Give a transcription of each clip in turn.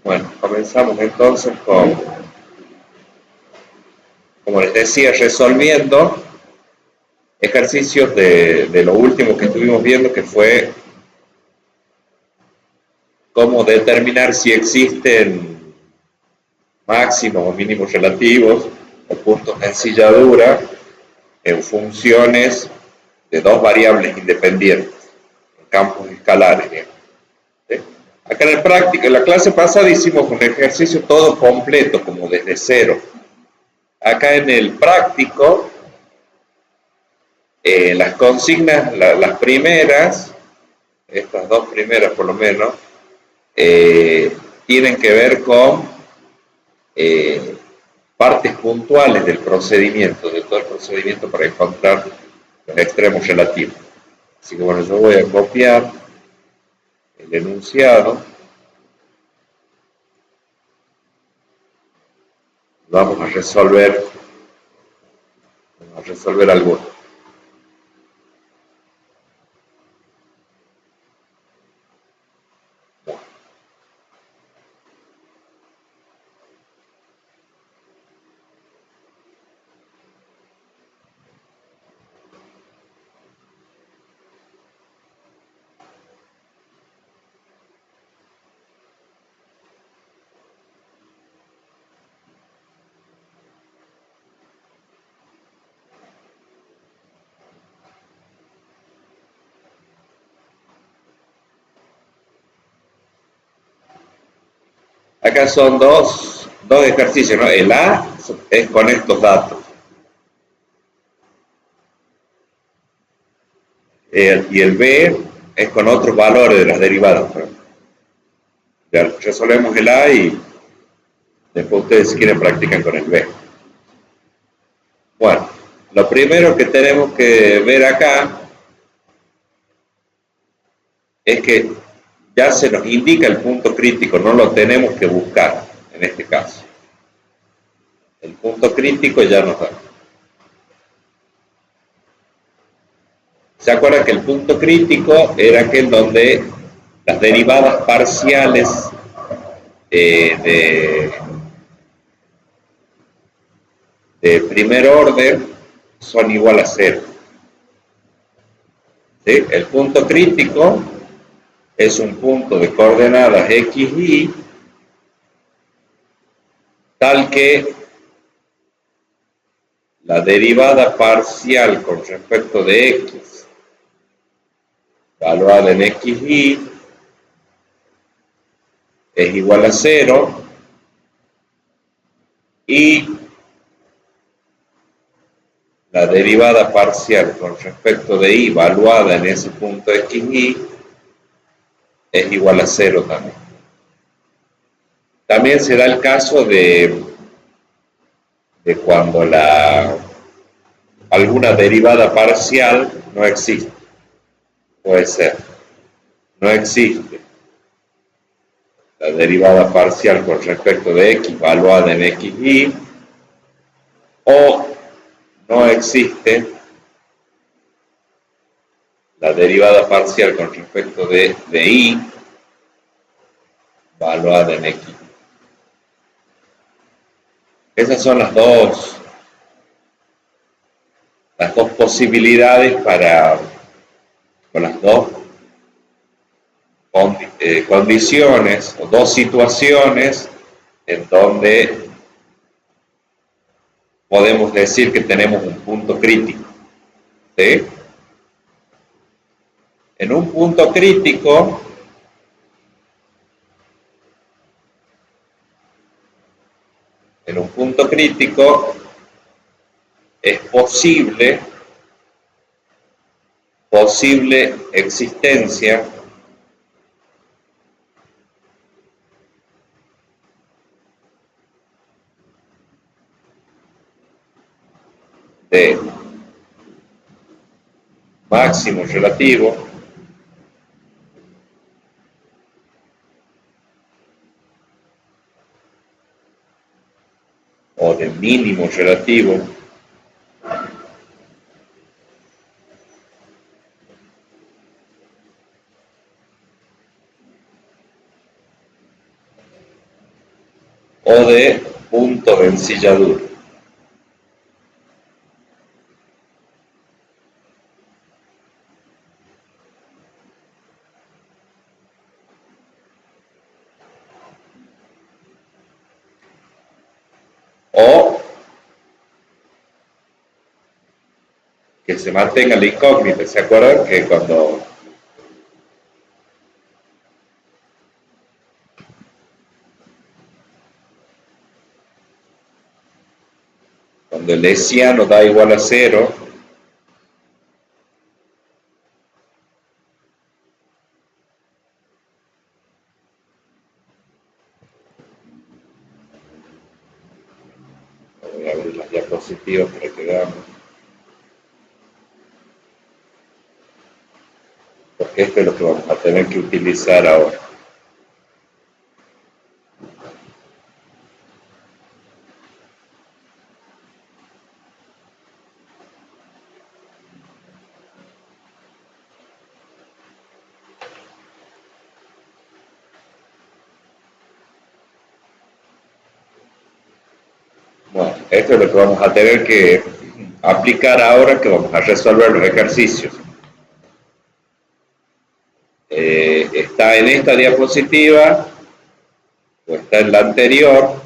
Bueno, comenzamos entonces con, como les decía, resolviendo ejercicios de lo último que estuvimos viendo, que fue cómo determinar si existen máximos o mínimos relativos o puntos de ensilladura en funciones de dos variables independientes, en campos escalares. ¿Sí? Acá en el práctico, en la clase pasada hicimos un ejercicio todo completo, como desde cero. Acá en el práctico, las consignas, las primeras, estas dos primeras por lo menos, tienen que ver con eh, partes puntuales del procedimiento, de todo el procedimiento para encontrar los extremos relativos. Así que bueno, yo voy a copiar el enunciado, vamos a resolver algunos. Acá son dos ejercicios, ¿no? El A es con estos datos y el B es con otros valores de las derivadas. Ya resolvemos el A y después ustedes si quieren practican con el B. Bueno, lo primero que tenemos que ver acá es que ya se nos indica el punto crítico, no lo tenemos que buscar en este caso. El punto crítico ya nos da. ¿Se acuerdan que el punto crítico era aquel donde las derivadas parciales eh, de, de primer orden son igual a cero? ¿Sí? El punto crítico es un punto de coordenadas x, y tal que la derivada parcial con respecto de x, evaluada en x, y, es igual a cero, y la derivada parcial con respecto de y, evaluada en ese punto x, y, es igual a cero también. También se da el caso de cuando alguna derivada parcial no existe. Puede ser, no existe la derivada parcial con respecto de x evaluada en x, y, o no existe la derivada parcial con respecto de y evaluada en x. Esas son las dos posibilidades para, con las dos condiciones o dos situaciones en donde podemos decir que tenemos un punto crítico. ¿Sí? En un punto crítico, es posible existencia de máximo relativo o de mínimo relativo o de punto de ensilladura. O que se mantenga la incógnita. ¿Se acuerdan que cuando el hessiano da igual a 0, voy a abrir las diapositivas para que veamos, porque esto es lo que vamos a tener que utilizar ahora. Bueno, esto es lo que vamos a tener que aplicar ahora que vamos a resolver los ejercicios. Está en esta diapositiva o está en la anterior.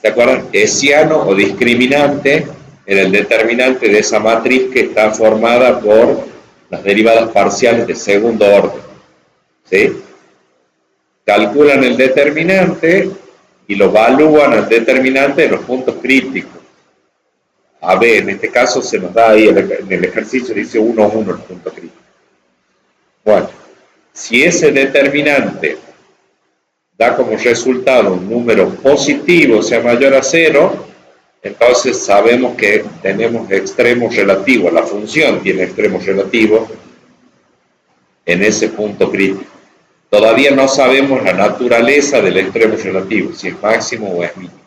¿Se acuerdan? Hessiano o discriminante en el determinante de esa matriz que está formada por las derivadas parciales de segundo orden. ¿Sí? Calculan el determinante y lo evalúan al determinante en los puntos críticos. A B, en este caso se nos da ahí en el ejercicio, dice 1, 1 el punto crítico. Bueno, si ese determinante da como resultado un número positivo, sea mayor a 0, entonces sabemos que tenemos extremos relativos, la función tiene extremos relativos en ese punto crítico. Todavía no sabemos la naturaleza del extremo relativo, si es máximo o es mínimo,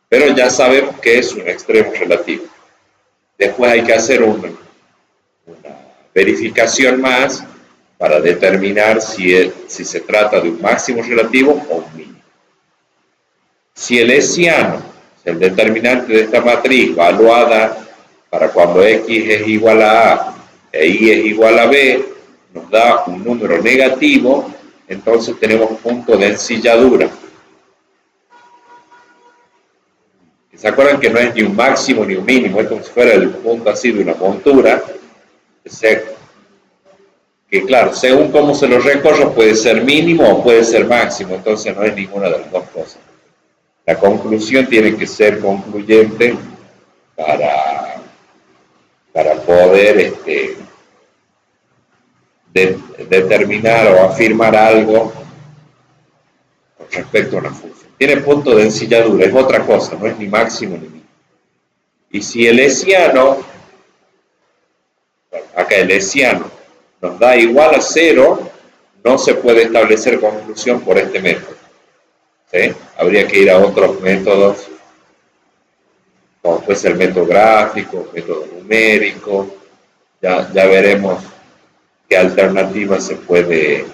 pero ya sabemos que es un extremo relativo. Después hay que hacer una verificación más para determinar si se trata de un máximo relativo o un mínimo. Si el hessiano, el determinante de esta matriz, evaluada para cuando x es igual a a e y es igual a b, nos da un número negativo, entonces tenemos punto de ensilladura. ¿Se acuerdan que no es ni un máximo ni un mínimo? Es como si fuera el punto así de una montura. Que claro, según cómo se lo recorra, puede ser mínimo o puede ser máximo, entonces no es ninguna de las dos cosas. La conclusión tiene que ser concluyente para poder determinar o afirmar algo con respecto a una función. Tiene punto de ensilladura, es otra cosa, no es ni máximo ni mínimo. Y si el hessiano, acá el hessiano, nos da igual a 0, no se puede establecer conclusión por este método. ¿Sí? Habría que ir a otros métodos, como puede ser el método gráfico, el método numérico, ya veremos qué alternativa se puede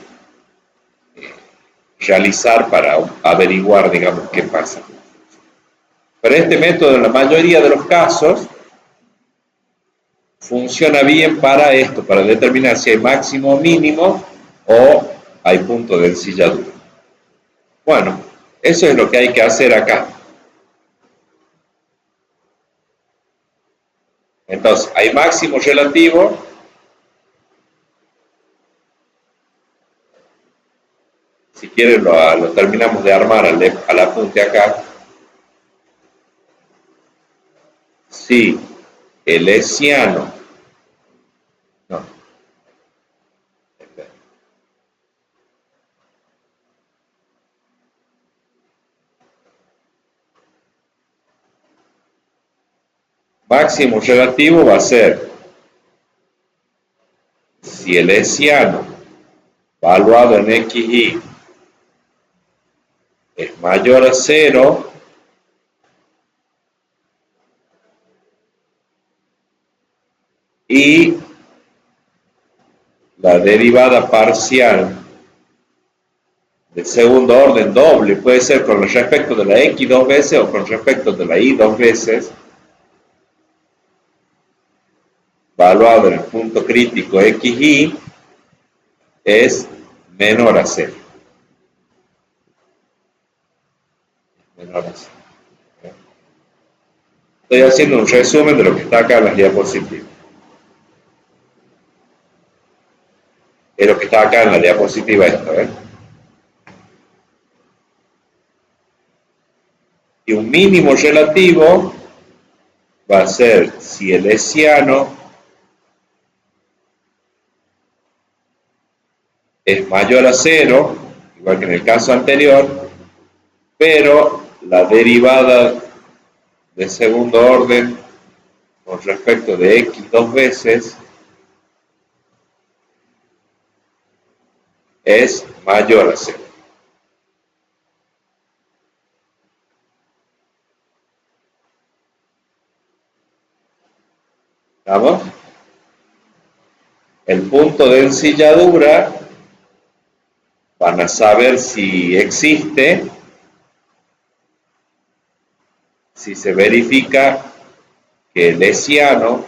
realizar para averiguar, digamos, qué pasa. Pero este método, en la mayoría de los casos, funciona bien para esto, para determinar si hay máximo o mínimo o hay punto de ensilladura. Bueno, eso es lo que hay que hacer acá. Entonces, hay máximo relativo. Si quieren lo terminamos de armar al apunte acá. Si el hessiano, no, máximo relativo va a ser si el hessiano evaluado en xy es mayor a 0, y la derivada parcial de segundo orden doble, puede ser con respecto de la X dos veces o con respecto de la Y dos veces, evaluado en el punto crítico XY, es menor a 0. Menor a 0. Estoy haciendo un resumen de lo que está acá en las diapositivas. Es lo que está acá en la diapositiva esta, ¿ves? Y un mínimo relativo va a ser si el hessiano es mayor a 0, igual que en el caso anterior, pero la derivada de segundo orden con respecto de x dos veces es mayor a 0. ¿Vamos? El punto de ensilladura van a saber si existe, si se verifica que el hessiano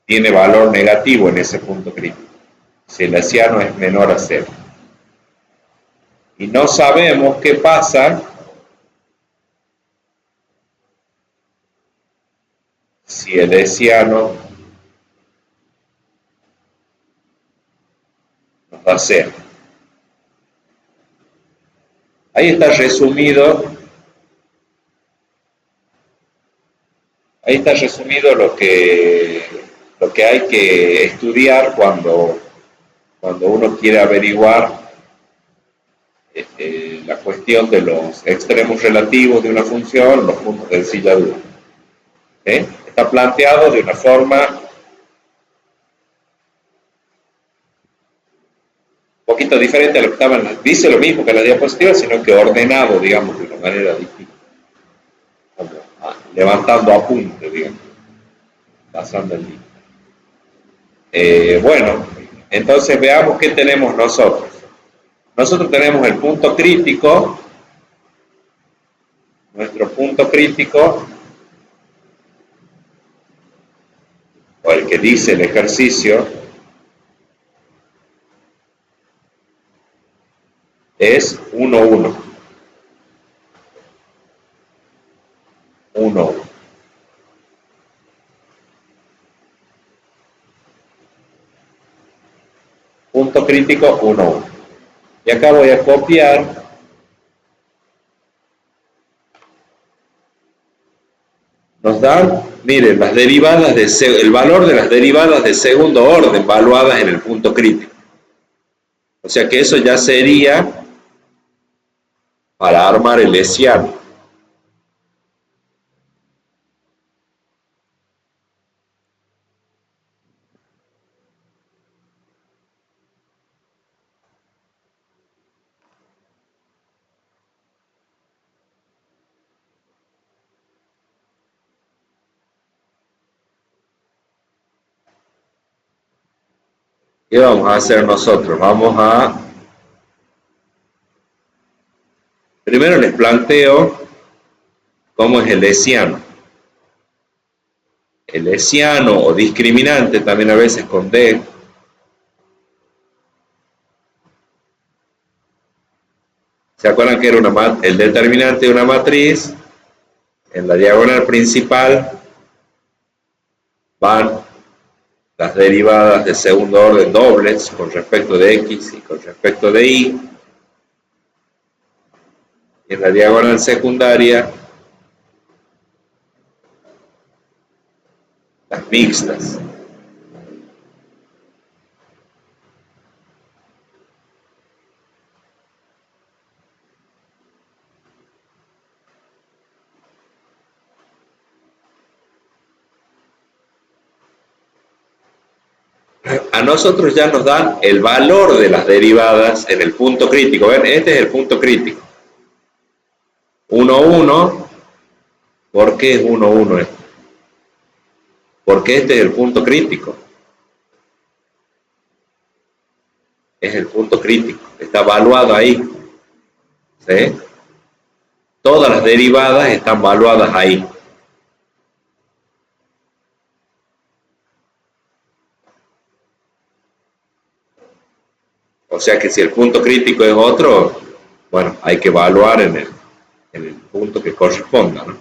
tiene valor negativo en ese punto crítico, si el hessiano es menor a 0. Y no sabemos qué pasa si el hessiano nos da 0. Ahí está resumido lo que hay que estudiar cuando uno quiere averiguar la cuestión de los extremos relativos de una función, los puntos de ensilladura. Está planteado de una forma un poquito diferente a lo que estaba dice lo mismo que en la diapositiva, sino que ordenado, digamos, de una manera distinta, como levantando apunte, digamos, pasando el link. Bueno, entonces veamos qué tenemos nosotros. Nosotros tenemos el punto crítico, nuestro punto crítico, o el que dice el ejercicio, es 1, 1. 1, 1. Punto crítico 1, 1. Y acá voy a copiar nos dan, miren, las derivadas el valor de las derivadas de segundo orden evaluadas en el punto crítico. O sea que eso ya sería para armar el hessiano. ¿Qué vamos a hacer nosotros? Primero les planteo cómo es el hessiano. El hessiano o discriminante, también a veces con D, ¿se acuerdan que era el determinante de una matriz? En la diagonal principal van las derivadas de segundo orden dobles con respecto de X y con respecto de Y. Y en la diagonal secundaria, las mixtas. A nosotros ya nos dan el valor de las derivadas en el punto crítico. ¿Ven? Este es el punto crítico. 1, 1. ¿Por qué es 1, 1 esto? porque este es el punto crítico. Es el punto crítico, está evaluado ahí. ¿Sí? Todas las derivadas están evaluadas ahí. O sea que si el punto crítico es otro, bueno, hay que evaluar en el punto que corresponda, ¿no?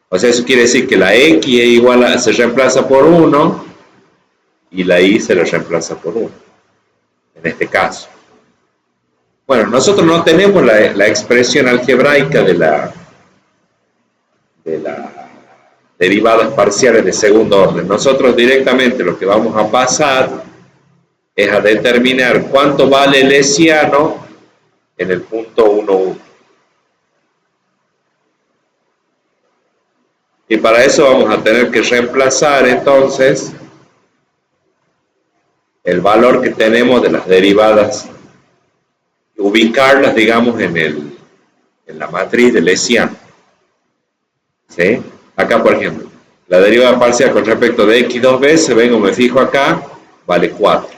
O sea, eso quiere decir que la X es igual se reemplaza por 1 y la Y se la reemplaza por 1, en este caso. Bueno, nosotros no tenemos la expresión algebraica de la derivadas parciales de segundo orden. Nosotros directamente lo que vamos a pasar es a determinar cuánto vale el hessiano en el punto 1, 1. Y para eso vamos a tener que reemplazar entonces el valor que tenemos de las derivadas, ubicarlas, digamos, en la matriz del hessiano. ¿Sí? Acá, por ejemplo, la derivada parcial con respecto de x dos veces, vengo, me fijo acá, vale 4.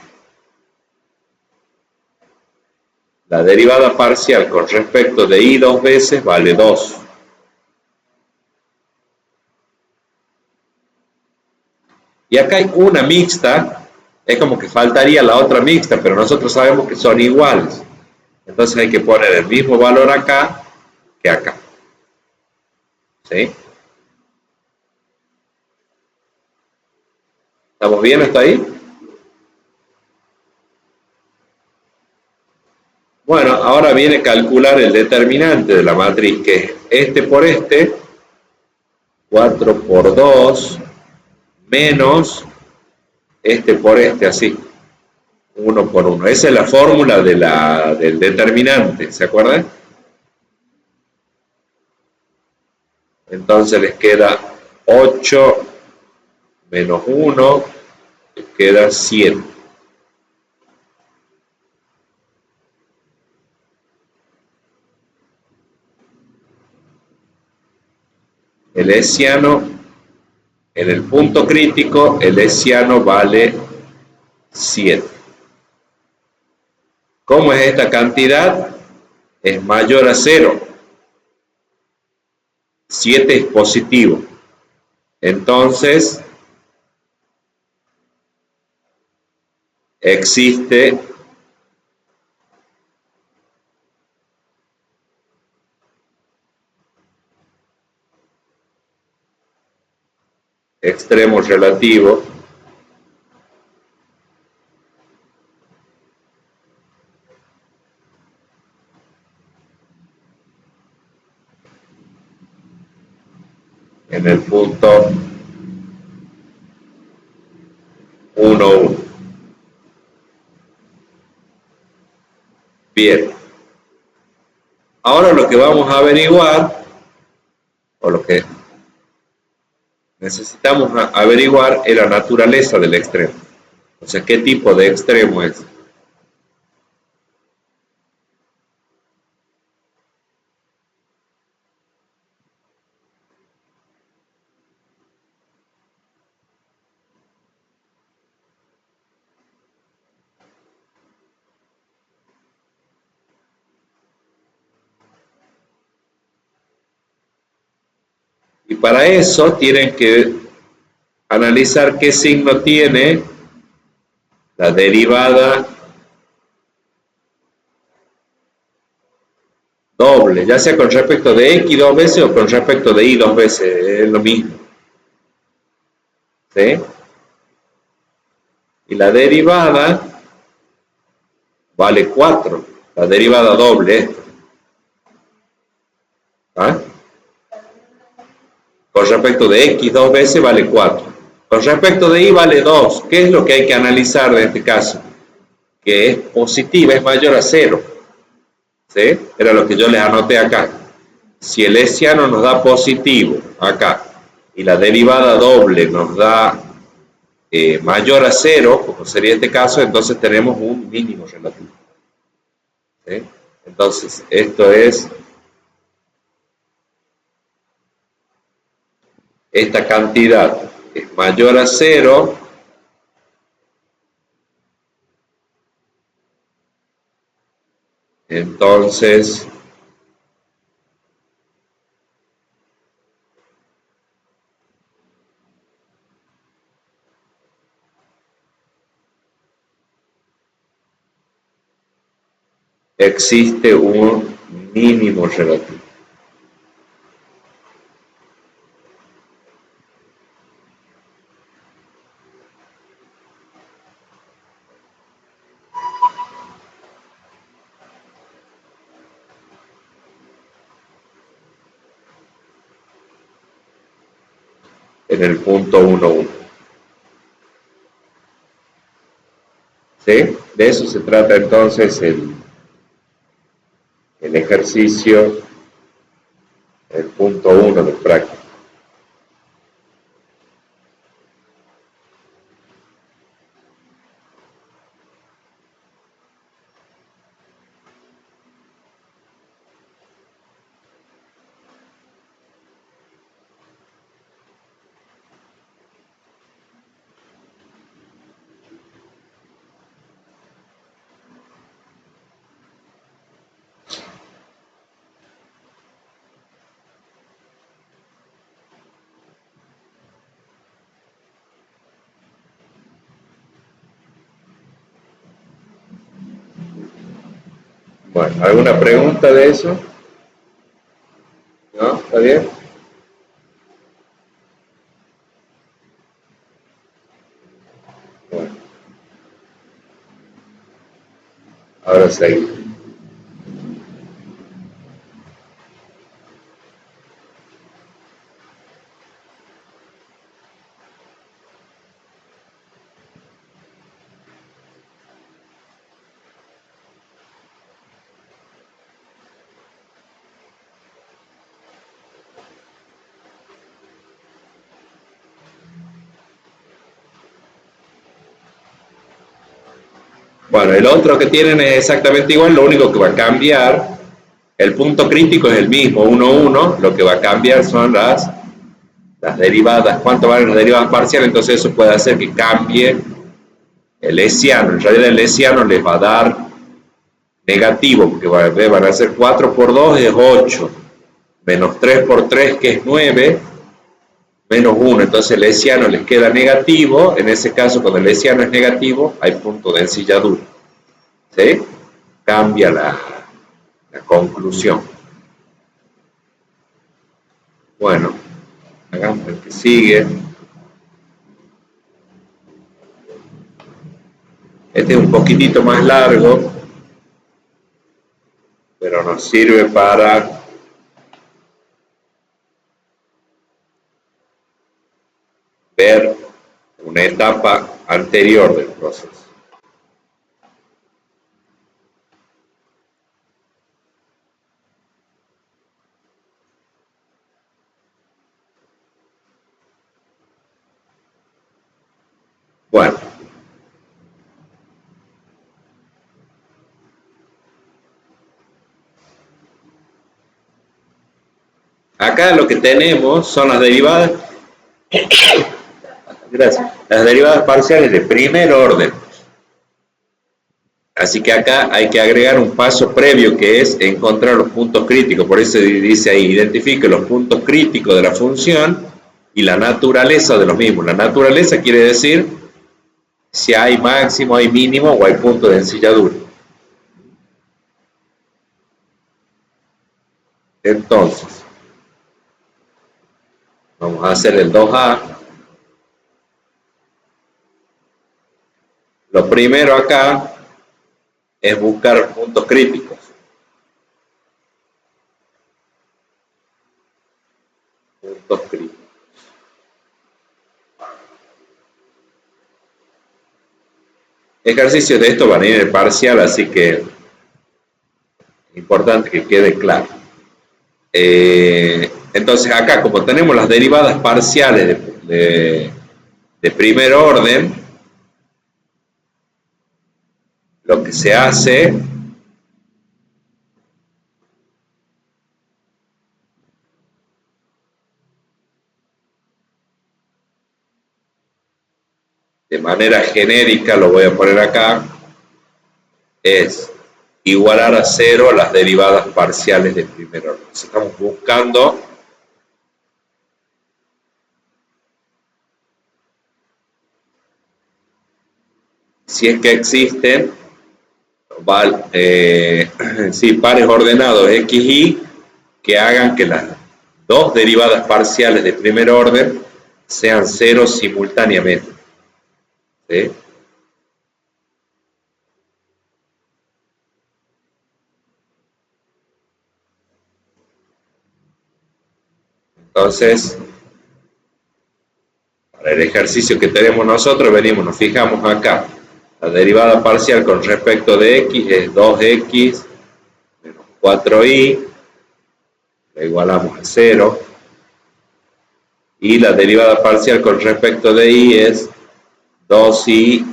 La derivada parcial con respecto de y dos veces vale 2. Y acá hay una mixta, es como que faltaría la otra mixta, pero nosotros sabemos que son iguales. Entonces hay que poner el mismo valor acá que acá. ¿Sí? ¿Estamos bien hasta ahí? Bueno, ahora viene a calcular el determinante de la matriz, que es este por este, 4 por 2, menos este por este, así, 1 por 1. Esa es la fórmula del determinante, ¿se acuerdan? Entonces les queda 8 menos 1, les queda 7. El hessiano, en el punto crítico, el hessiano vale 7. ¿Cómo es esta cantidad? Es mayor a 0. 7 es positivo. Entonces, existe extremo relativo en el punto 1, 1. Bien. Ahora lo que vamos a averiguar, o lo que necesitamos averiguar, es la naturaleza del extremo. O sea, ¿qué tipo de extremo es? Y para eso tienen que analizar qué signo tiene la derivada doble, ya sea con respecto de x dos veces o con respecto de y dos veces, es lo mismo. ¿Sí? Y la derivada vale 4, la derivada doble esta. ¿Ah? Con respecto de x dos veces vale 4. Con respecto de y vale 2. ¿Qué es lo que hay que analizar en este caso? Que es positiva, es mayor a 0. ¿Sí? Era lo que yo les anoté acá. Si el hessiano nos da positivo acá y la derivada doble nos da mayor a 0, como sería este caso, entonces tenemos un mínimo relativo. ¿Sí? Entonces, esto es esta cantidad es mayor a 0, entonces existe un mínimo relativo. En el punto 1,1. ¿Sí? De eso se trata entonces el ejercicio, el punto 1 del práctico. Bueno, ¿alguna pregunta de eso? ¿No? ¿Está bien? Bueno, ahora seguimos. Bueno, el otro que tienen es exactamente igual, lo único que va a cambiar, el punto crítico es el mismo, 1,1, lo que va a cambiar son las derivadas, cuánto valen las derivadas parciales, entonces eso puede hacer que cambie el hessiano. En realidad el hessiano les va a dar negativo, porque van a ser 4 por 2 es 8, menos 3 por 3 que es 9, menos 1, entonces el hessiano les queda negativo. En ese caso, cuando el hessiano es negativo, hay punto de ensilladura. ¿Sí? Cambia la conclusión. Bueno, hagamos el que sigue. Este es un poquitito más largo, pero nos sirve para ver una etapa anterior del proceso. Bueno, acá lo que tenemos son las derivadas, gracias, las derivadas parciales de primer orden. Así que acá hay que agregar un paso previo, que es encontrar los puntos críticos. Por eso dice ahí, identifique los puntos críticos de la función y la naturaleza de los mismos. La naturaleza quiere decir si hay máximo, hay mínimo o hay punto de ensilladura. Entonces, vamos a hacer el 2A. Lo primero acá es buscar puntos críticos. Puntos críticos. Ejercicios de esto van a ir en el parcial, así que es importante que quede claro. Entonces acá, como tenemos las derivadas parciales de primer orden, lo que se hace de manera genérica, lo voy a poner acá, es igualar a cero las derivadas parciales de primer orden. Entonces, estamos buscando si es que existen sí, pares ordenados x, y que hagan que las dos derivadas parciales de primer orden sean cero simultáneamente. ¿Sí? Entonces, para el ejercicio que tenemos nosotros, venimos, nos fijamos acá. La derivada parcial con respecto de x es 2x menos 4y, la igualamos a 0. Y la derivada parcial con respecto de y es 2y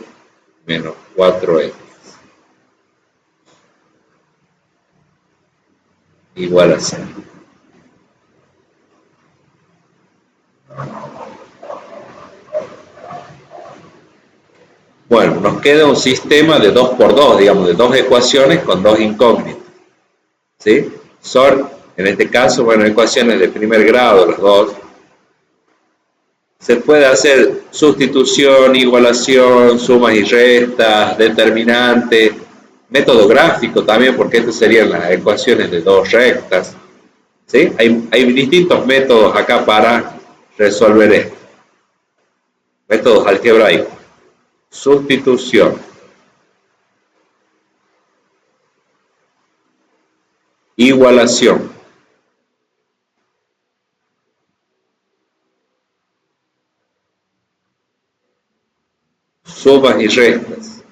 menos 4x igual a 0. Bueno, nos queda un sistema de 2 por 2, digamos, de dos ecuaciones con dos incógnitas. ¿Sí? Son, en este caso, bueno, ecuaciones de primer grado, las dos. Se puede hacer sustitución, igualación, sumas y restas, determinante, método gráfico también, porque estas serían las ecuaciones de dos rectas. ¿Sí? Hay distintos métodos acá para resolver esto. Métodos algebraicos. Sustitución, igualación, sumas y restas,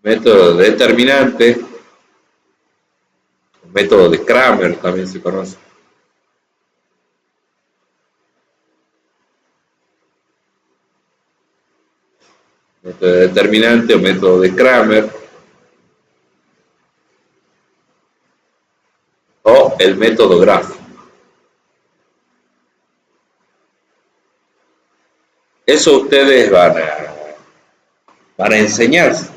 método determinante, método de Kramer también se conoce. Método determinante o método de Kramer, o el método gráfico. Eso ustedes van a enseñarse.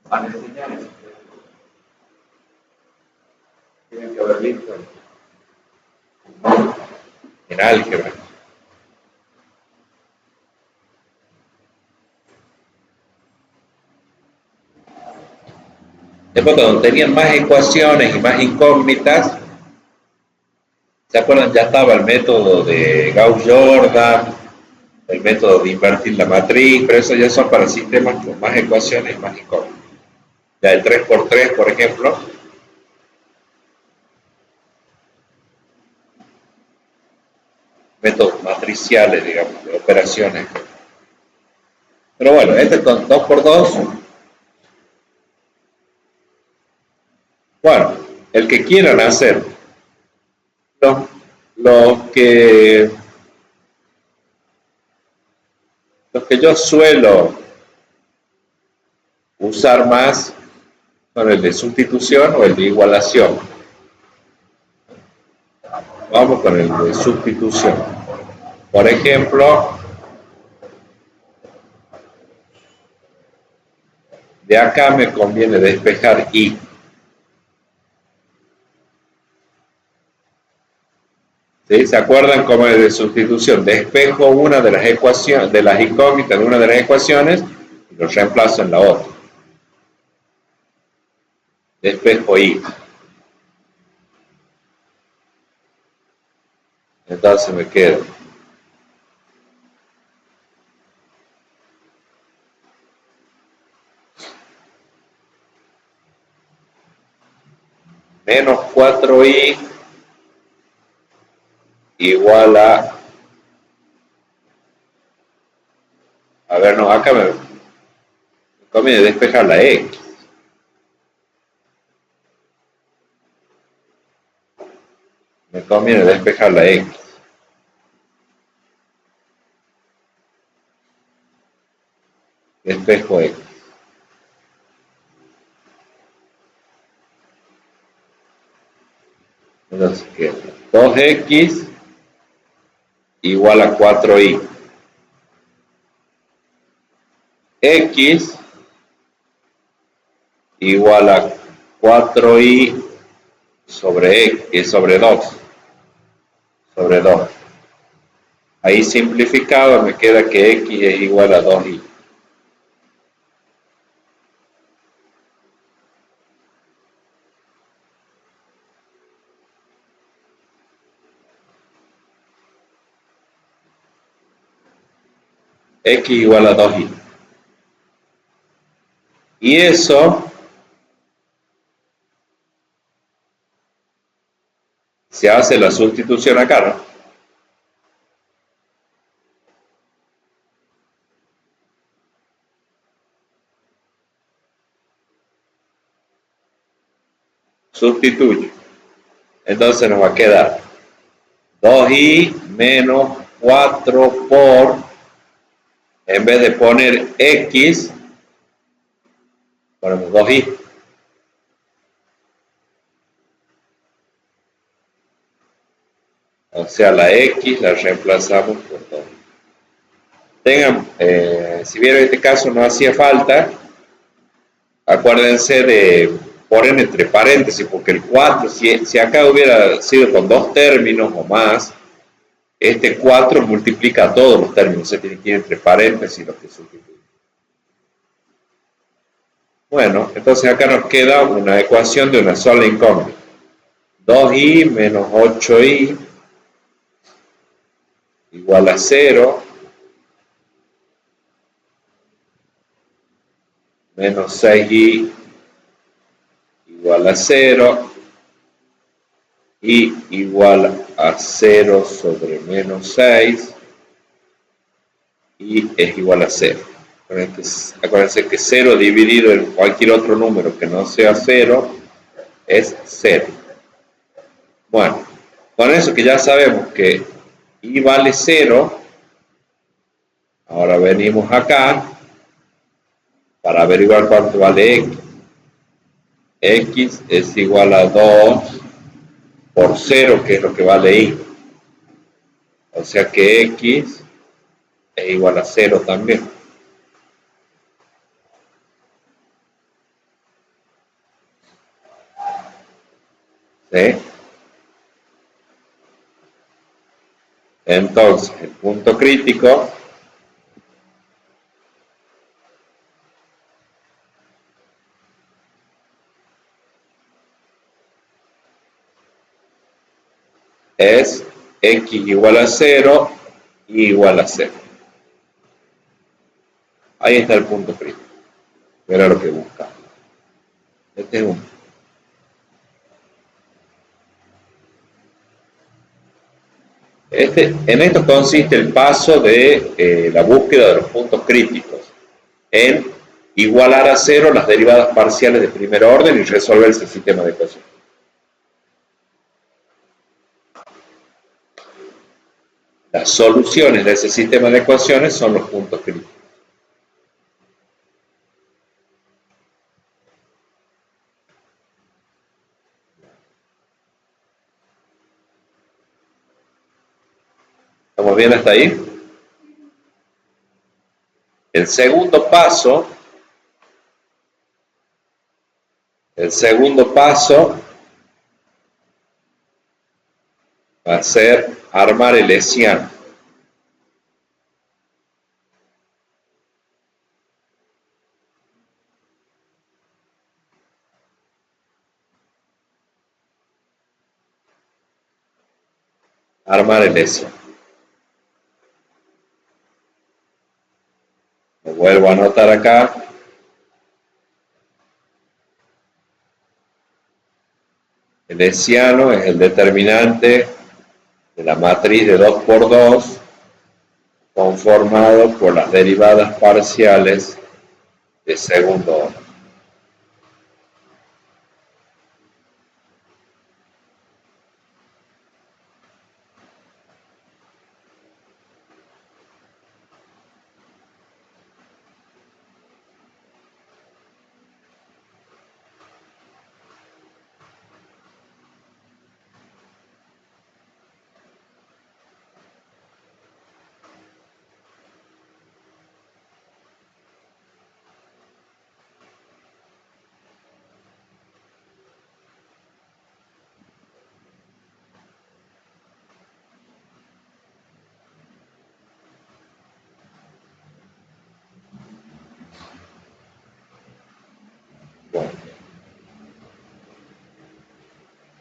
Van a enseñarse. Tienen que haber visto en álgebra. Después, cuando tenían más ecuaciones y más incógnitas, ¿se acuerdan? Ya estaba el método de Gauss-Jordan, el método de invertir la matriz, pero eso ya son para sistemas con más ecuaciones y más incógnitas. Ya el 3x3, por ejemplo, métodos matriciales, digamos, de operaciones. Pero bueno, este con 2x2, bueno, el que quieran hacer, los, los que los que yo suelo usar más son el de sustitución o el de igualación. Vamos con el de sustitución. Por ejemplo, de acá me conviene despejar y. ¿Sí? ¿Se acuerdan cómo es de sustitución? Despejo una de las ecuaciones, de las incógnitas de una de las ecuaciones y lo reemplazo en la otra. Despejo y. Entonces me quedo menos 4i igual a ver, no, acá me conviene despejar la x. Me conviene despejar la x. Despejo x. Entonces queda 2x igual a 4y. X igual a 4y sobre x, sobre 2. Sobre 2. Ahí simplificado me queda que x es igual a 2y. X igual a 2y. Y eso se hace la sustitución acá, ¿no? Sustituyo. Entonces nos va a quedar 2y menos 4 por, en vez de poner x, ponemos 2y. O sea, la x la reemplazamos por 2. Tengan, si vieron este caso no hacía falta, acuérdense de poner entre paréntesis, porque el 4, si acá hubiera sido con dos términos o más, este 4 multiplica todos los términos, se tiene que ir entre paréntesis los que sustituyen. Bueno, entonces acá nos queda una ecuación de una sola incógnita. 2y menos 8y igual a 0, menos 6y igual a 0, y igual a 0 sobre menos 6, y es igual a 0. Acuérdense que 0 dividido en cualquier otro número que no sea 0 es 0. Bueno, con eso que ya sabemos que y vale 0, ahora venimos acá para averiguar cuánto vale x. X es igual a 2 por 0, que es lo que vale y. O sea que x es igual a 0 también. ¿Sí? Entonces, el punto crítico es x igual a 0, y igual a 0. Ahí está el punto crítico. Era lo que buscaba. Este es un. En esto consiste el paso de la búsqueda de los puntos críticos, en igualar a 0 las derivadas parciales de primer orden y resolver ese sistema de ecuaciones. Las soluciones de ese sistema de ecuaciones son los puntos críticos. ¿Estamos bien hasta ahí? El segundo paso va a ser armar el hessiano. Armar el hessiano. Lo vuelvo a anotar acá. El hessiano es el determinante de la matriz de 2 por 2 conformado por las derivadas parciales de segundo orden.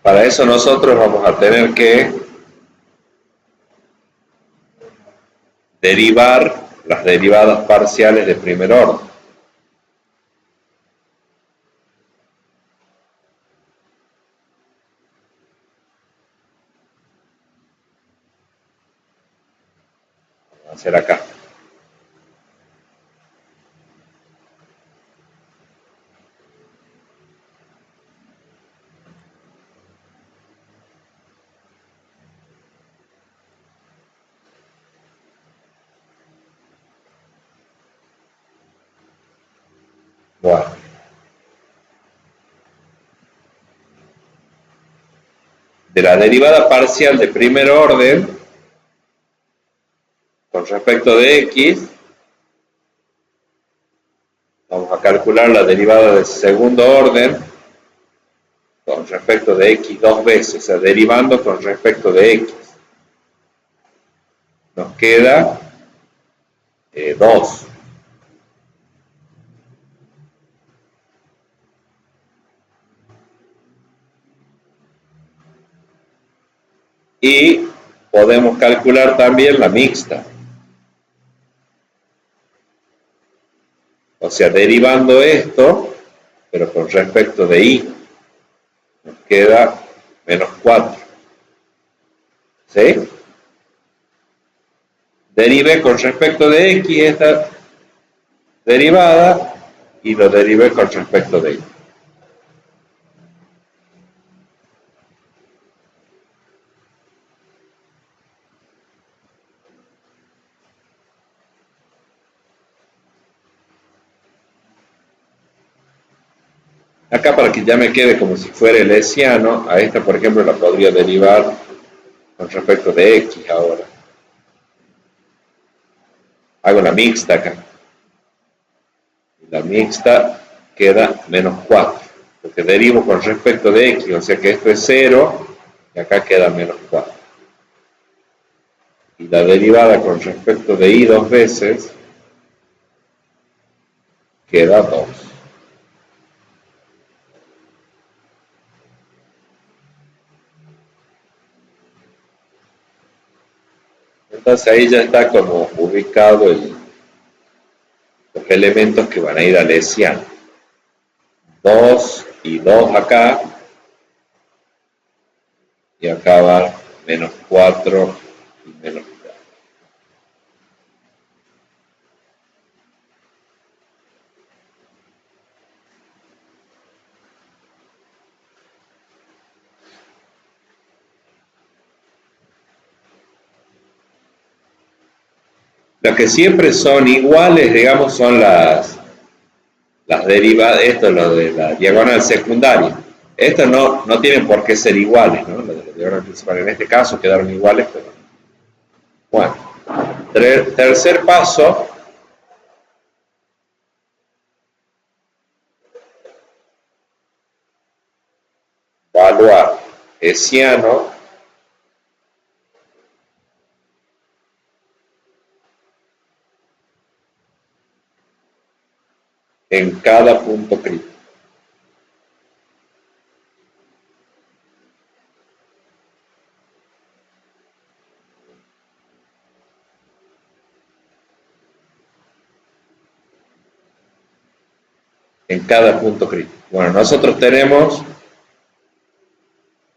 Para eso nosotros vamos a tener que derivar las derivadas parciales de primer orden. Vamos a hacer acá. Bueno, de la derivada parcial de primer orden con respecto de x, vamos a calcular la derivada de segundo orden con respecto de x dos veces, o sea, derivando con respecto de x. Nos queda 2. Y podemos calcular también la mixta. O sea, derivando esto, pero con respecto de y, nos queda menos 4. ¿Sí? Derivé con respecto de x esta derivada y lo derivé con respecto de y. Acá para que ya me quede como si fuera el hessiano, a esta por ejemplo la podría derivar con respecto de x ahora. Hago la mixta acá. La mixta queda menos 4, porque derivo con respecto de x, o sea que esto es 0, y acá queda menos 4. Y la derivada con respecto de y dos veces queda 2. Entonces ahí ya está como ubicado los elementos que van a ir al hessiano. 2 y 2 acá, y acá va menos 4 y menos 4. Las que siempre son iguales, digamos, son las derivadas, esto es lo de la diagonal secundaria. Estos no tienen por qué ser iguales, ¿no? Los de la diagonal principal en este caso quedaron iguales, pero bueno. Tercer paso, evaluar hessiano en cada punto crítico. En cada punto crítico. Bueno, nosotros tenemos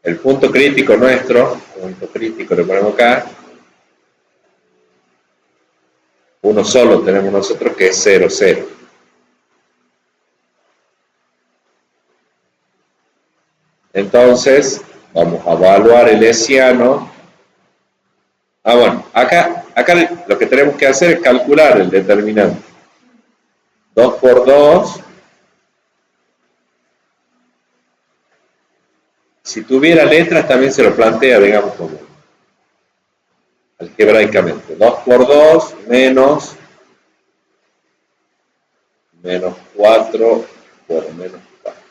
el punto crítico nuestro, punto crítico le ponemos acá, uno solo tenemos nosotros que es 0, 0. Entonces, vamos a evaluar el hessiano. Bueno, acá lo que tenemos que hacer es calcular el determinante. 2 por 2. Si tuviera letras también se lo plantea, digamos, como algebraicamente. 2 por 2 menos 4 por menos 4.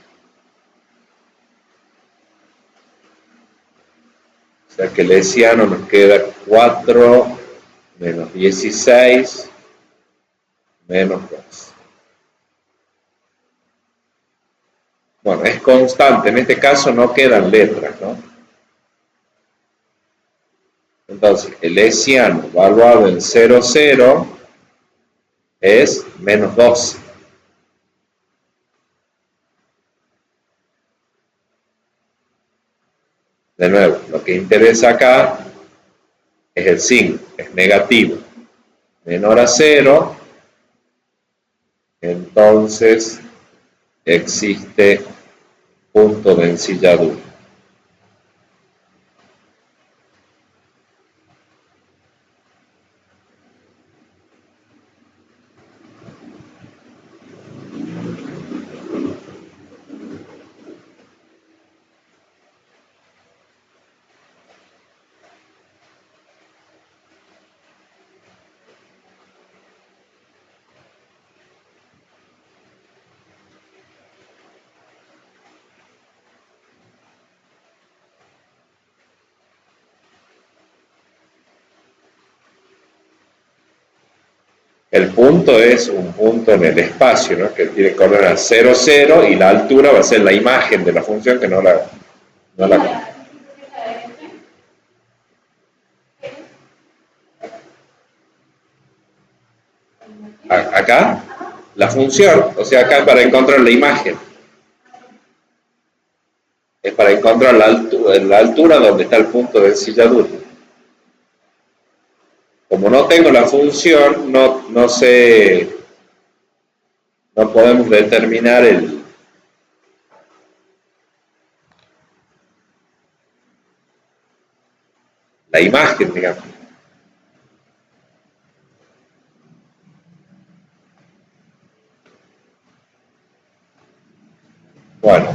O sea que el hessiano nos queda 4 menos 16 menos 2. Bueno, es constante, en este caso no quedan letras, ¿no? Entonces, el hessiano evaluado en 0, 0 es menos 12. De nuevo, lo que interesa acá es el signo, es negativo. Menor a 0, entonces existe punto de ensilladura. El punto es un punto en el espacio, ¿no? Que tiene coordenadas 0, 0 y la altura va a ser la imagen de la función que no la acá, la función, o sea, acá es para encontrar la imagen. Es para encontrar la altura donde está el punto de ensilladura. Como no tengo la función, no sé, no podemos determinar la imagen, digamos. Bueno,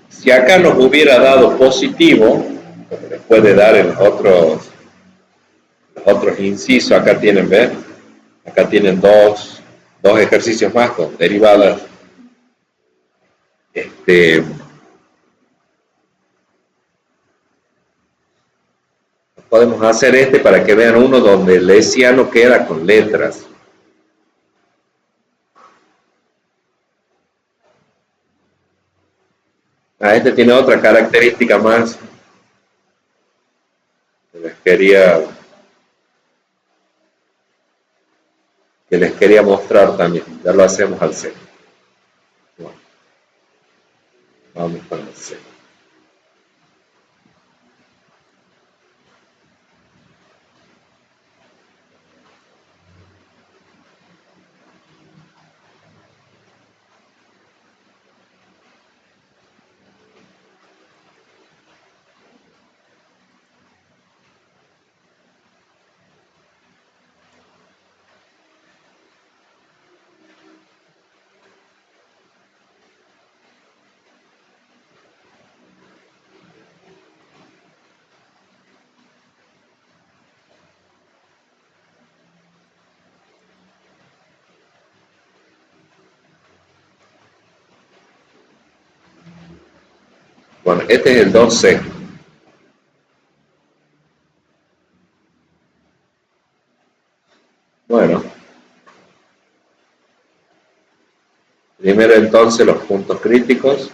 si acá nos hubiera dado positivo, como les puede dar en los otros incisos, acá tienen, ¿ver? Acá tienen dos ejercicios más con derivadas. Podemos hacer para que vean uno donde el hessiano queda con letras. Este tiene otra característica más que les quería mostrar también. Ya lo hacemos al C. Bueno, vamos con el C. Bueno, este es el 2C. Bueno, primero entonces los puntos críticos.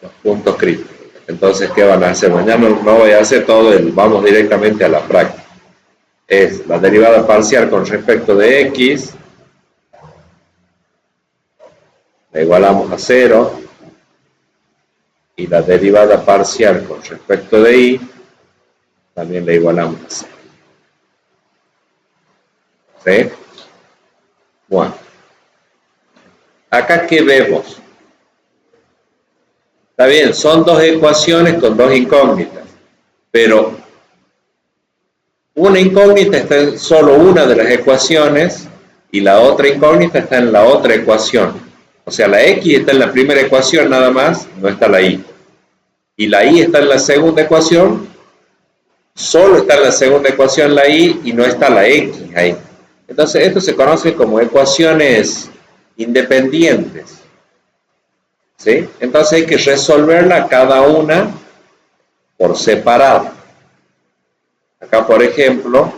Los puntos críticos. Entonces, ¿qué van a hacer? Mañana no voy a hacer todo, vamos directamente a la práctica. Es la derivada parcial con respecto de x, la igualamos a 0, y la derivada parcial con respecto de y, también la igualamos a 0. ¿Sí? Bueno, acá ¿qué vemos? Está bien, son dos ecuaciones con dos incógnitas, pero una incógnita está en solo una de las ecuaciones y la otra incógnita está en la otra ecuación. O sea, la x está en la primera ecuación nada más, no está la y. Y la y está en la segunda ecuación, solo está en la segunda ecuación la y y no está la x ahí. Entonces, esto se conoce como ecuaciones independientes. ¿Sí? Entonces hay que resolverla cada una por separado. Acá, por ejemplo,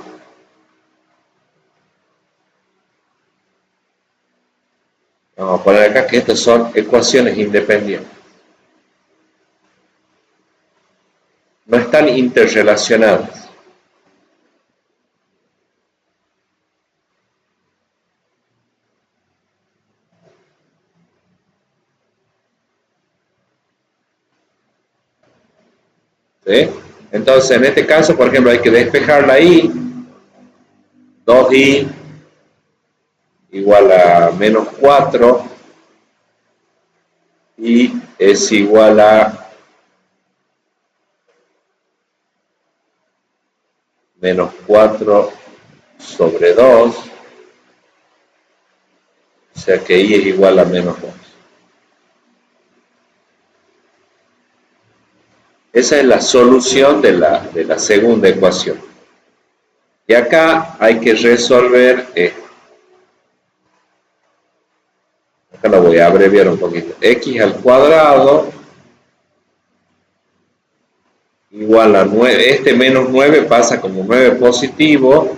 vamos a poner acá que estas son ecuaciones independientes. No están interrelacionadas. ¿Sí? Entonces, en este caso, por ejemplo, hay que despejar la y, 2y igual a menos 4 y es igual a menos 4 sobre 2, o sea que y es igual a menos 2. Esa es la solución de la segunda ecuación. Y acá hay que resolver esto. Acá lo voy a abreviar un poquito. X al cuadrado igual a 9. Este menos 9 pasa como 9 positivo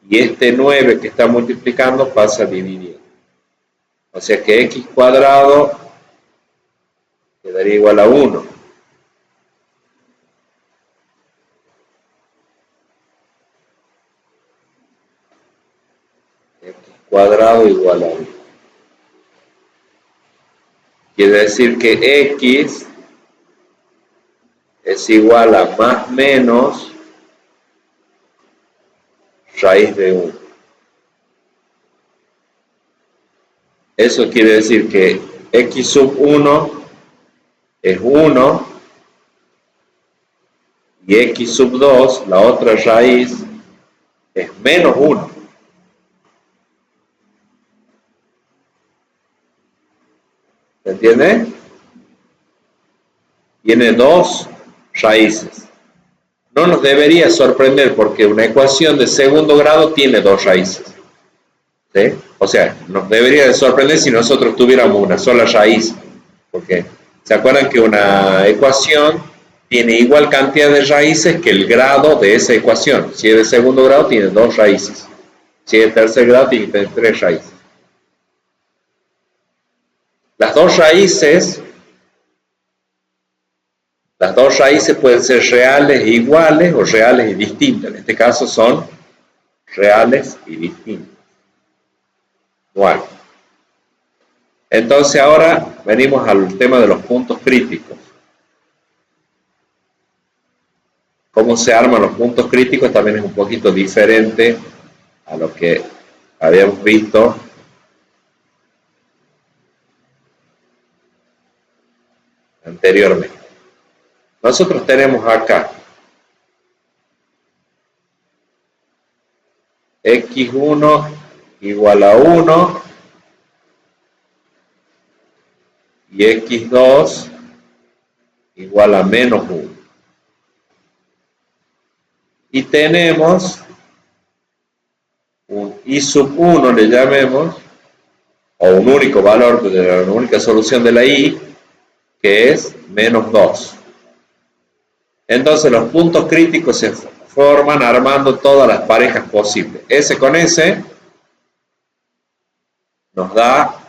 y este 9 que está multiplicando pasa dividiendo. O sea que x cuadrado quedaría igual a 1. X cuadrado igual a 1. Quiere decir que x es igual a más menos raíz de 1. Eso quiere decir que x sub 1 es 1 y x sub 2, la otra raíz, es menos 1. ¿Se entiende? Tiene dos raíces. No nos debería sorprender porque una ecuación de segundo grado tiene dos raíces. ¿Sí? O sea, nos debería de sorprender si nosotros tuviéramos una sola raíz. Porque se acuerdan que una ecuación tiene igual cantidad de raíces que el grado de esa ecuación. Si es de segundo grado, tiene dos raíces. Si es de tercer grado, tiene tres raíces. Las dos raíces, las dos raíces pueden ser reales e iguales o reales y distintas. En este caso son reales y distintas. Bueno, entonces ahora venimos al tema de los puntos críticos. Cómo se arman los puntos críticos también es un poquito diferente a lo que habíamos visto anteriormente. Nosotros tenemos acá x1 igual a 1 y x2 igual a menos 1. Y tenemos un y sub 1, le llamemos, o un único valor, una única solución de la y, que es menos 2. Entonces los puntos críticos se forman armando todas las parejas posibles. S con S nos da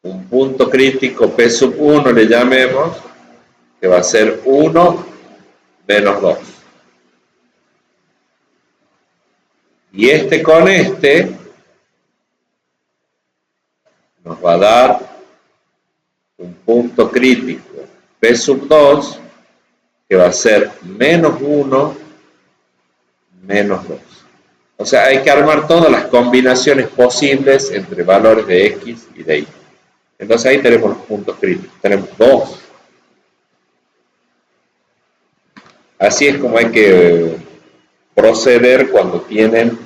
un punto crítico P sub 1, le llamemos, que va a ser 1 menos 2. Y este con este nos va a dar un punto crítico P sub 2, que va a ser menos 1 menos 2. O sea, hay que armar todas las combinaciones posibles entre valores de x y de y. Entonces ahí tenemos los puntos críticos. Tenemos dos. Así es como hay que proceder cuando tienen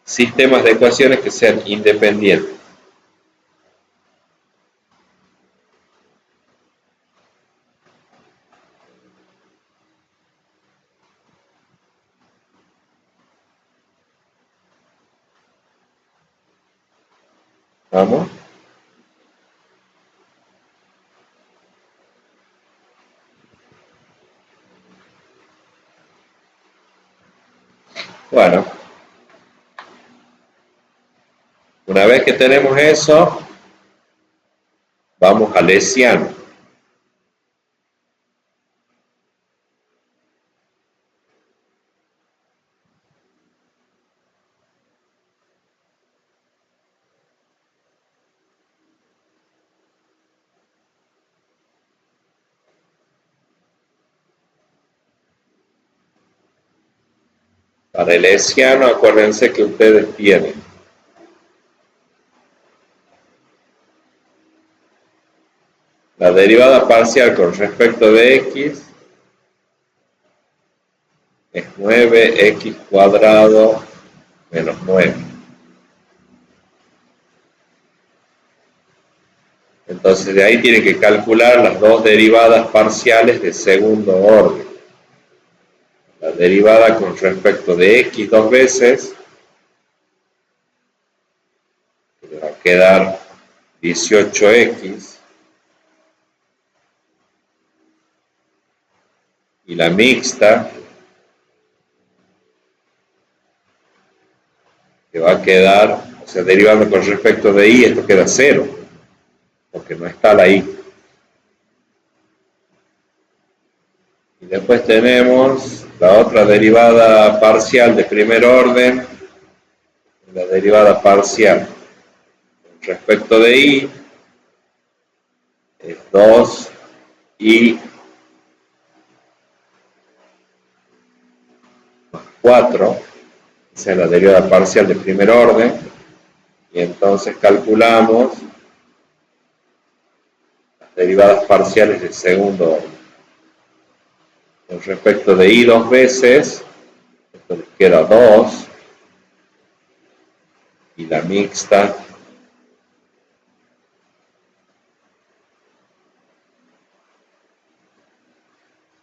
sistemas de ecuaciones que sean independientes. Vamos. Bueno, una vez que tenemos eso, vamos al hessiano. Para el hessiano, acuérdense que ustedes tienen la derivada parcial con respecto de x es 9x cuadrado menos 9. Entonces de ahí tienen que calcular las dos derivadas parciales de segundo orden. La derivada con respecto de x dos veces, que le va a quedar 18x, y la mixta, que va a quedar, o sea, derivando con respecto de y, esto queda 0, porque no está la y. Y después tenemos la otra derivada parcial de primer orden, la derivada parcial con respecto de y, es 2y más 4, esa es la derivada parcial de primer orden, y entonces calculamos las derivadas parciales de segundo orden. Con respecto de y dos veces, esto les queda 2, y la mixta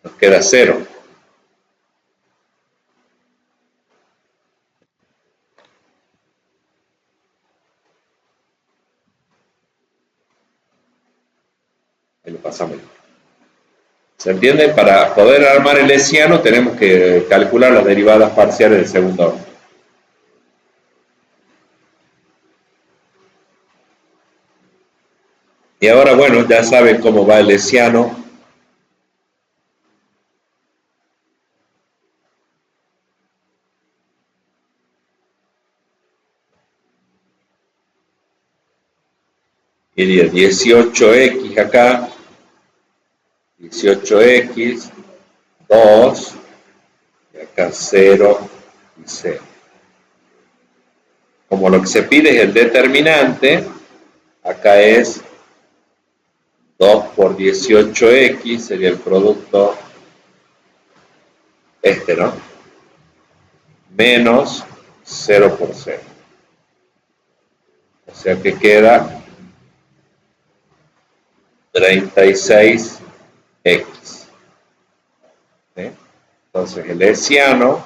nos queda 0. Ahí lo pasamos. ¿Se entiende? Para poder armar el hessiano tenemos que calcular las derivadas parciales del segundo orden. Y ahora, bueno, ya saben cómo va el hessiano. Iría 18x acá, 18x, 2, y acá 0 y 0. Como lo que se pide es el determinante, acá es 2 por 18x, sería el producto este, ¿no? Menos 0 por 0. O sea que queda 36x. ¿Sí? Entonces el hessiano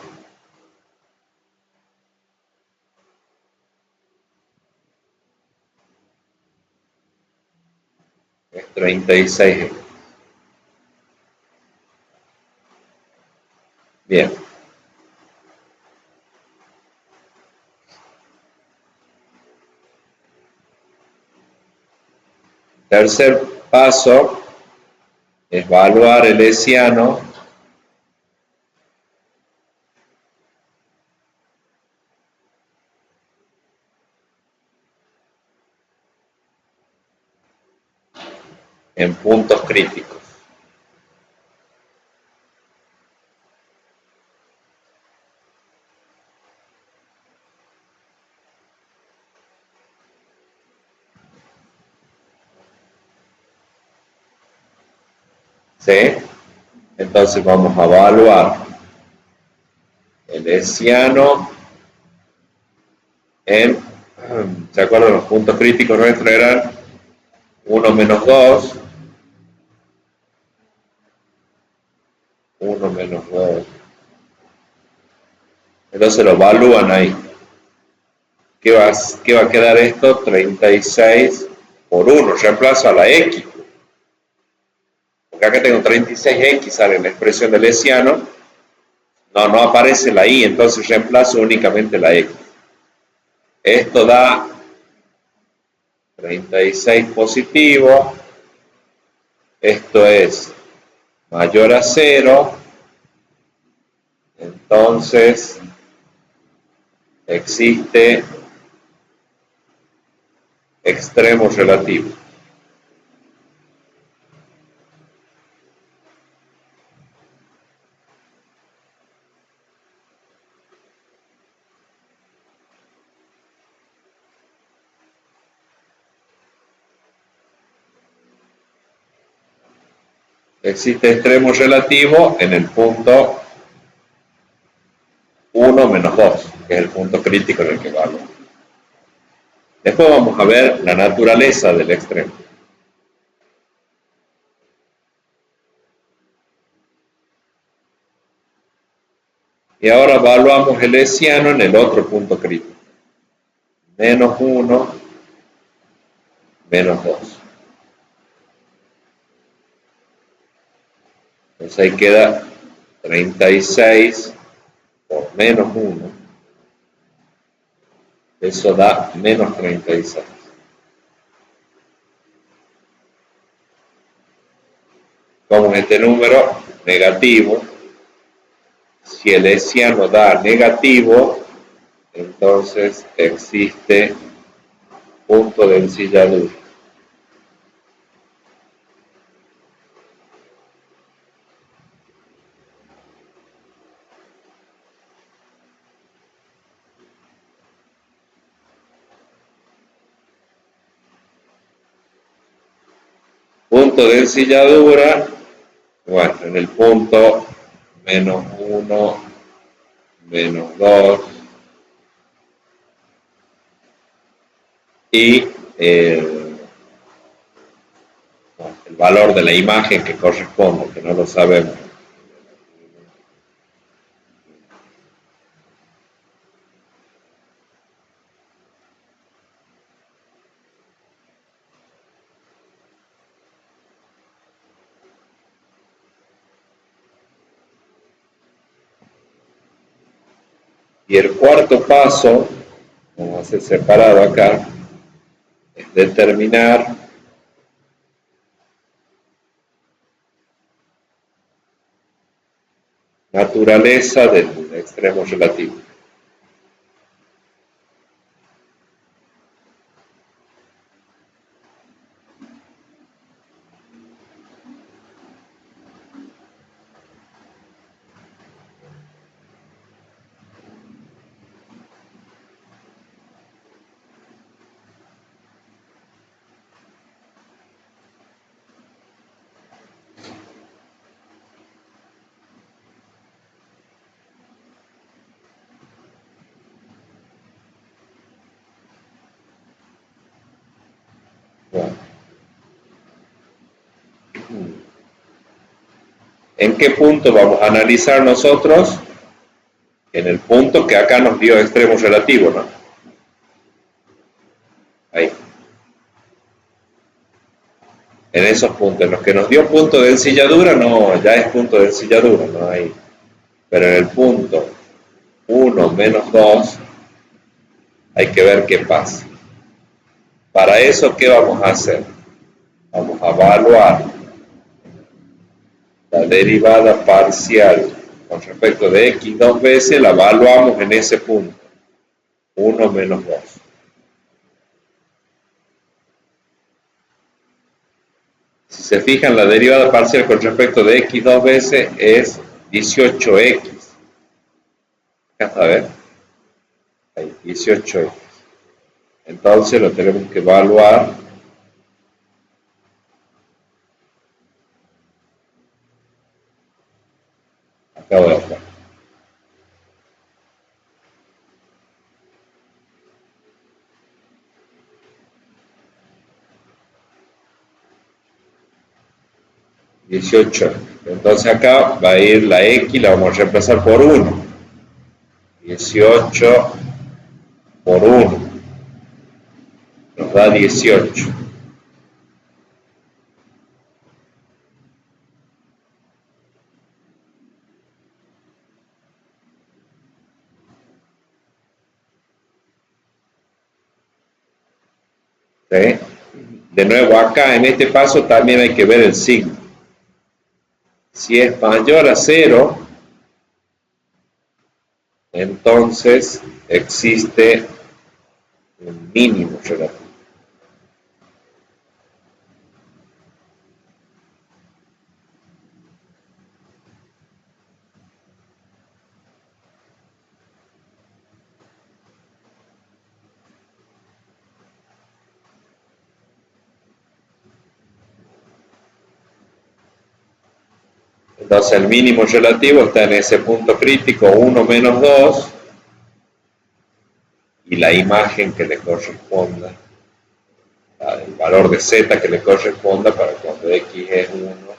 es 36x. Bien. Tercer paso es evaluar el hessiano en puntos críticos. ¿Sí? Entonces vamos a evaluar el hessiano en, ¿se acuerdan? Los puntos críticos nuestros eran 1 menos 2, 1 menos 2. Entonces lo evalúan ahí. ¿Qué va a quedar esto? 36 por 1. Reemplazo a la X. Porque acá tengo 36X, sale en la expresión de Leciano. No aparece la Y, entonces reemplazo únicamente la X. Esto da 36 positivo. Esto es mayor a 0. Entonces existe extremo relativo. Existe extremo relativo en el punto 1 menos 2, que es el punto crítico en el que evalúo. Después vamos a ver la naturaleza del extremo. Y ahora evaluamos el hessiano en el otro punto crítico. Menos 1, menos 2. Entonces ahí queda 36 por menos 1. Eso da menos 36. Como este número negativo, si el hessiano da negativo, entonces existe punto de ensilladura. Punto de ensilladura, bueno, en el punto menos 1, menos 2, y el valor de la imagen que corresponde, que no lo sabemos. Y el cuarto paso, vamos a hacer separado acá, es determinar naturaleza del extremo relativo. Bueno. ¿En qué punto vamos a analizar nosotros? En el punto que acá nos dio extremo relativo, ¿no? Ahí. En esos puntos, en los que nos dio punto de ensilladura, no, ya es punto de ensilladura, no hay. Pero en el punto 1 menos 2, hay que ver qué pasa. Para eso, ¿qué vamos a hacer? Vamos a evaluar la derivada parcial con respecto de x dos veces, la evaluamos en ese punto, 1 menos 2. Si se fijan, la derivada parcial con respecto de x dos veces es 18x. Acá está, ¿ves? Ahí, 18x. Entonces lo tenemos que evaluar acá abajo. Entonces acá va a ir la x, la vamos a reemplazar por 1. 18 por 1. nos da 18. ¿Sí? De nuevo, acá en este paso también hay que ver el signo. Si es mayor a 0, entonces existe un mínimo relativo. Entonces el mínimo relativo está en ese punto crítico 1 menos 2 y la imagen que le corresponda, el valor de z que le corresponda para cuando x es 1.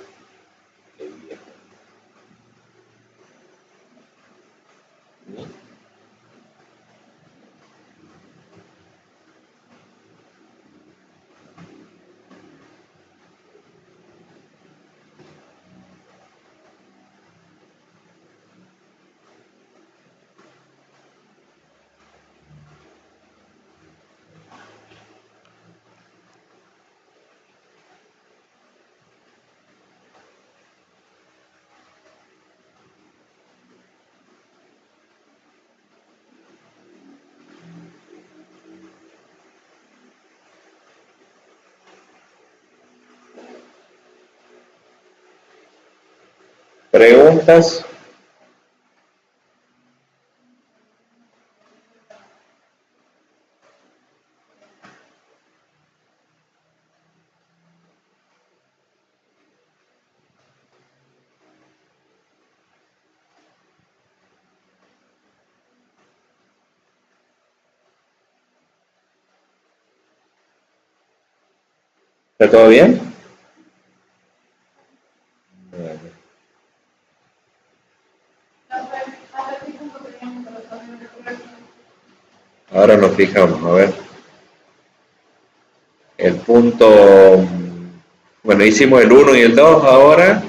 ¿Preguntas? ¿Está todo bien? Bueno, ahora nos fijamos, a ver. El punto, bueno, hicimos el 1 y el 2 ahora.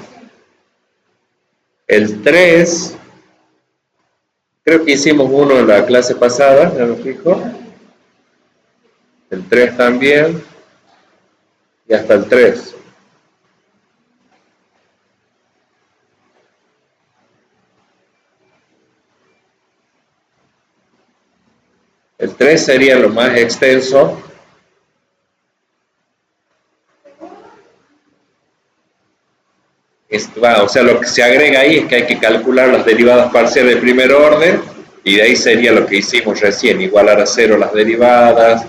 El 3, creo que hicimos uno en la clase pasada, ya me fijo. El 3 también. Y hasta el 3. El 3 sería lo más extenso. O sea, lo que se agrega ahí es que hay que calcular las derivadas parciales de primer orden y de ahí sería lo que hicimos recién, igualar a 0 las derivadas.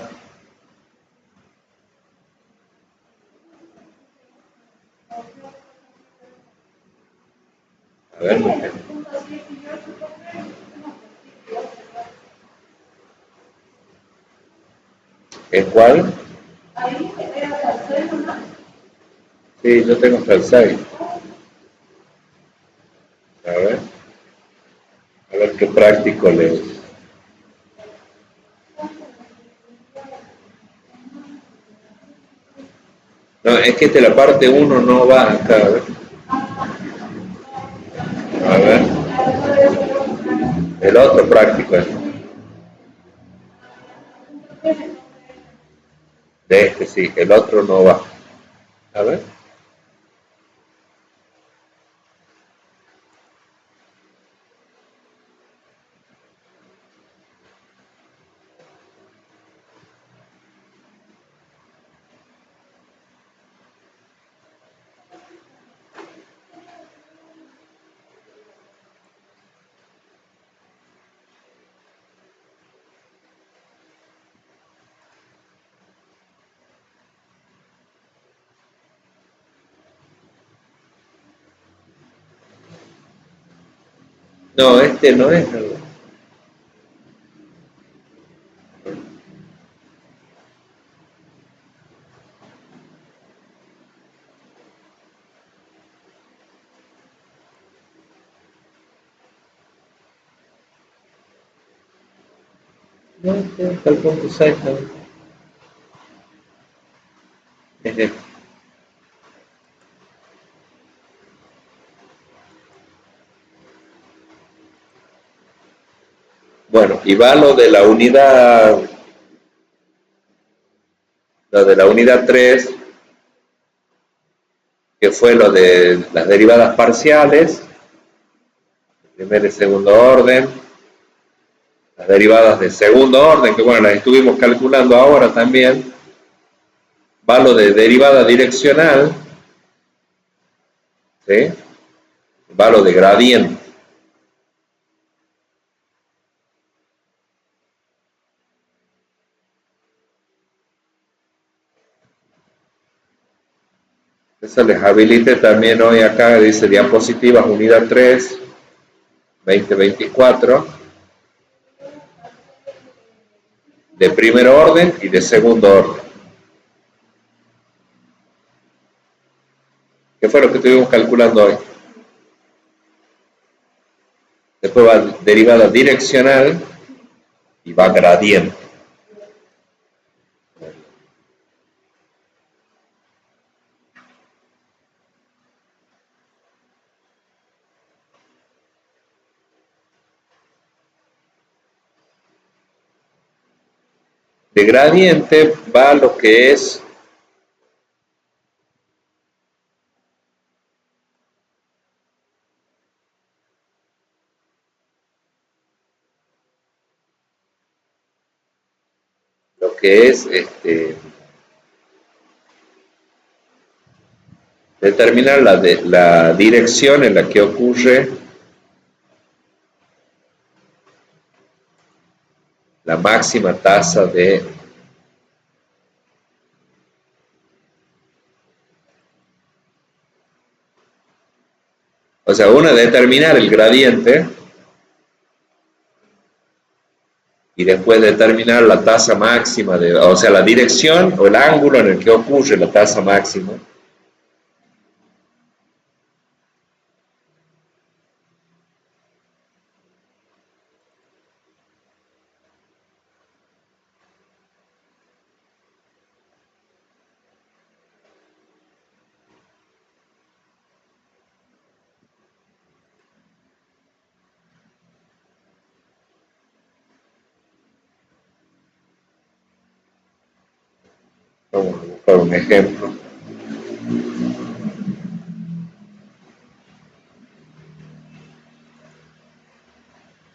A ver, ¿es cuál? Sí, yo tengo hasta el 6. A ver qué práctico les. No, es que la parte 1 no va acá, a ver. A ver. El otro práctico es. De este sí, el otro no va. A ver. No, este no es. No, este está el punto 6 también. Bueno, y va lo de la unidad 3, que fue lo de las derivadas parciales, primer y segundo orden, las derivadas de segundo orden, que bueno, las estuvimos calculando ahora también, va lo de derivada direccional, ¿sí? Va lo de gradiente. Eso les habilité también hoy acá, dice diapositivas unidad 3, 2024, de primer orden y de segundo orden. ¿Qué fue lo que estuvimos calculando hoy? Después va derivada direccional y va gradiente. De gradiente va lo que es determinar la dirección en la que ocurre la máxima tasa de o sea, uno determinar el gradiente y después determinar la tasa máxima, o sea, la dirección o el ángulo en el que ocurre la tasa máxima. Vamos a buscar un ejemplo.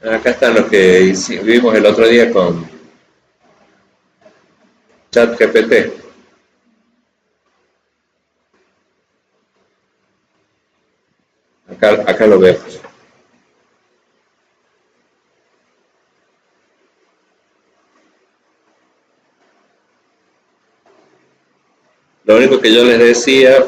Acá están los que vimos el otro día con ChatGPT. Acá lo vemos. Lo único que yo les decía,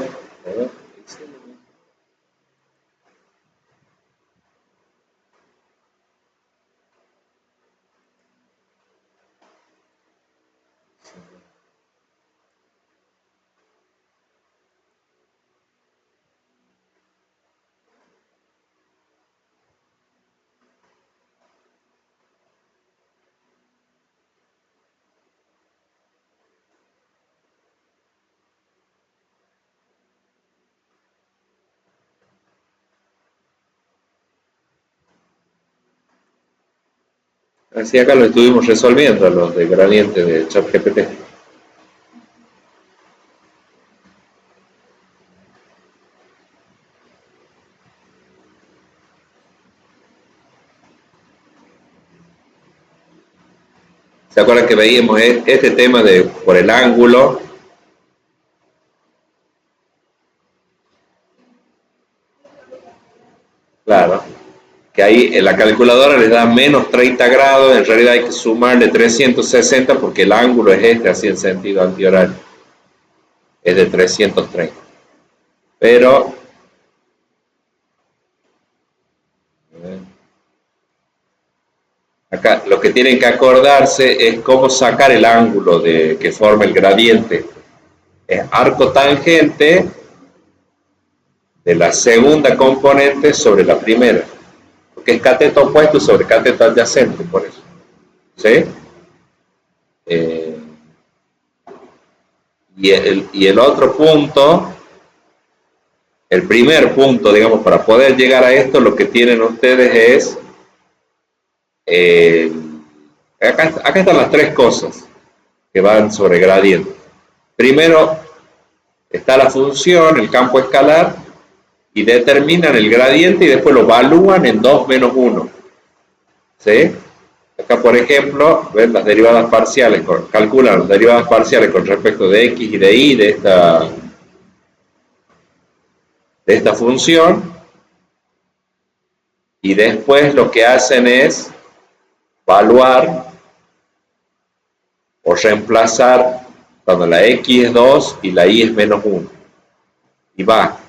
así acá lo estuvimos resolviendo, los de gradiente de ChatGPT. ¿Se acuerdan que veíamos este tema de por el ángulo? Claro, que ahí en la calculadora les da menos 30 grados, en realidad hay que sumarle 360 porque el ángulo es este, así en sentido antihorario, es de 330. Pero acá lo que tienen que acordarse es cómo sacar el ángulo que forma el gradiente. Es arco tangente de la segunda componente sobre la primera, porque es cateto opuesto sobre cateto adyacente, por eso. ¿Sí? Y el otro punto, el primer punto, digamos, para poder llegar a esto, lo que tienen ustedes es Eh, acá están las tres cosas que van sobre gradiente. Primero está la función, el campo escalar, y determinan el gradiente y después lo evalúan en 2 menos 1. ¿Sí? Acá, por ejemplo, ven las derivadas parciales, calculan las derivadas parciales con respecto de x y de y de esta función, y después lo que hacen es evaluar o reemplazar cuando la x es 2 y la y es menos 1. Y va.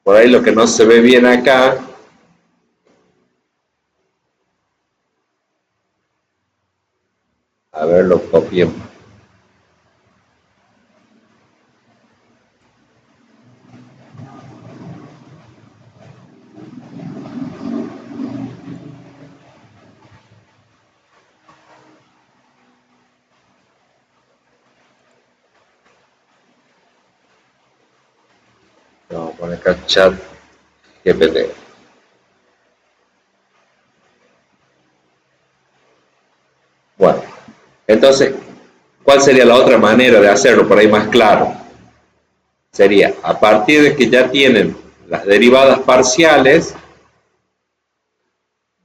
Por ahí lo que no se ve bien acá, a ver, lo copiemos. Vamos a poner acá chat GPT. Bueno, entonces, ¿cuál sería la otra manera de hacerlo por ahí más claro? Sería, a partir de que ya tienen las derivadas parciales,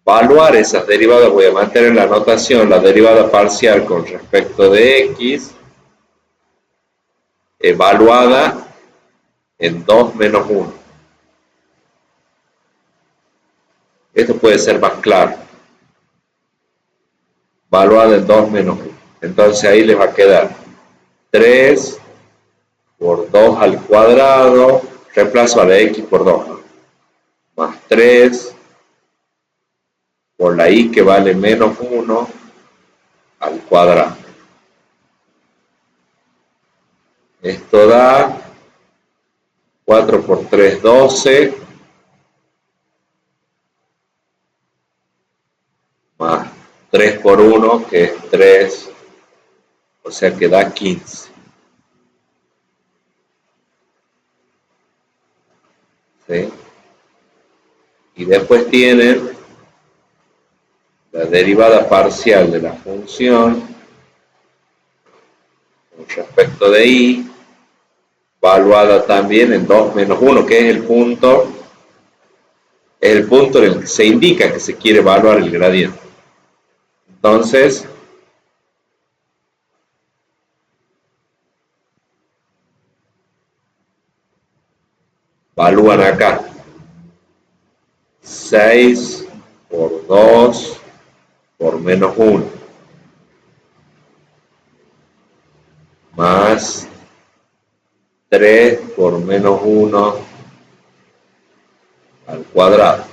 evaluar esas derivadas, voy a mantener en la notación la derivada parcial con respecto de x, evaluada en 2 menos 1. Esto puede ser más claro. Evaluada en 2 menos 1. Entonces ahí les va a quedar 3 por 2 al cuadrado, reemplazo a la x por 2, más 3 por la y que vale menos 1 al cuadrado. Esto da 4 por 3, 12, más 3 por 1, que es 3, o sea que da 15. ¿Sí? Y después tienen la derivada parcial de la función con respecto de y, evaluada también en 2 menos 1, que es el punto en el que se indica que se quiere evaluar el gradiente. Entonces, evalúan acá 6 por 2 por menos 1, más 3 por menos 1 al cuadrado.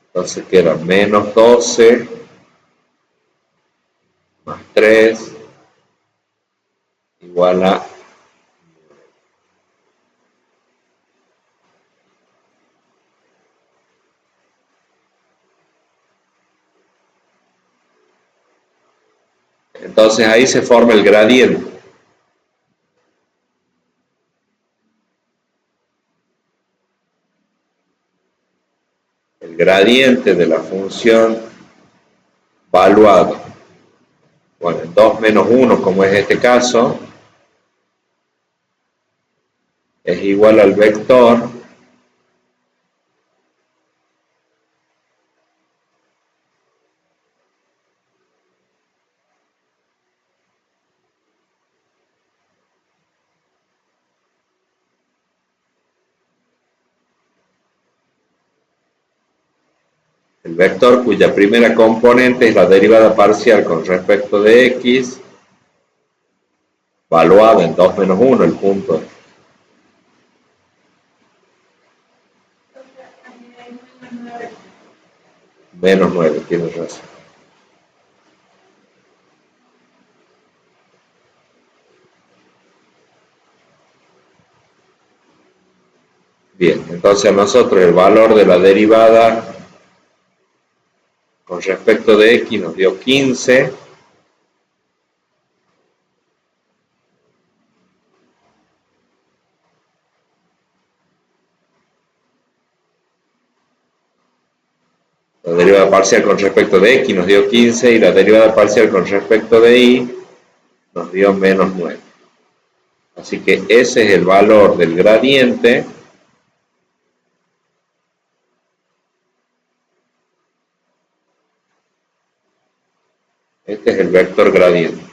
Entonces queda menos 12 más 3 igual a... Entonces ahí se forma el gradiente. El gradiente de la función evaluado. Bueno, en 2 menos 1, como es este caso, es igual al vector cuya primera componente es la derivada parcial con respecto de x, evaluada en 2 menos 1, el punto menos 9, tienes razón. Bien, entonces a nosotros el valor de la derivada con respecto de x nos dio 15, La derivada parcial con respecto de x nos dio 15 y la derivada parcial con respecto de y nos dio menos 9. Así que ese es el valor del gradiente este es el vector gradiente.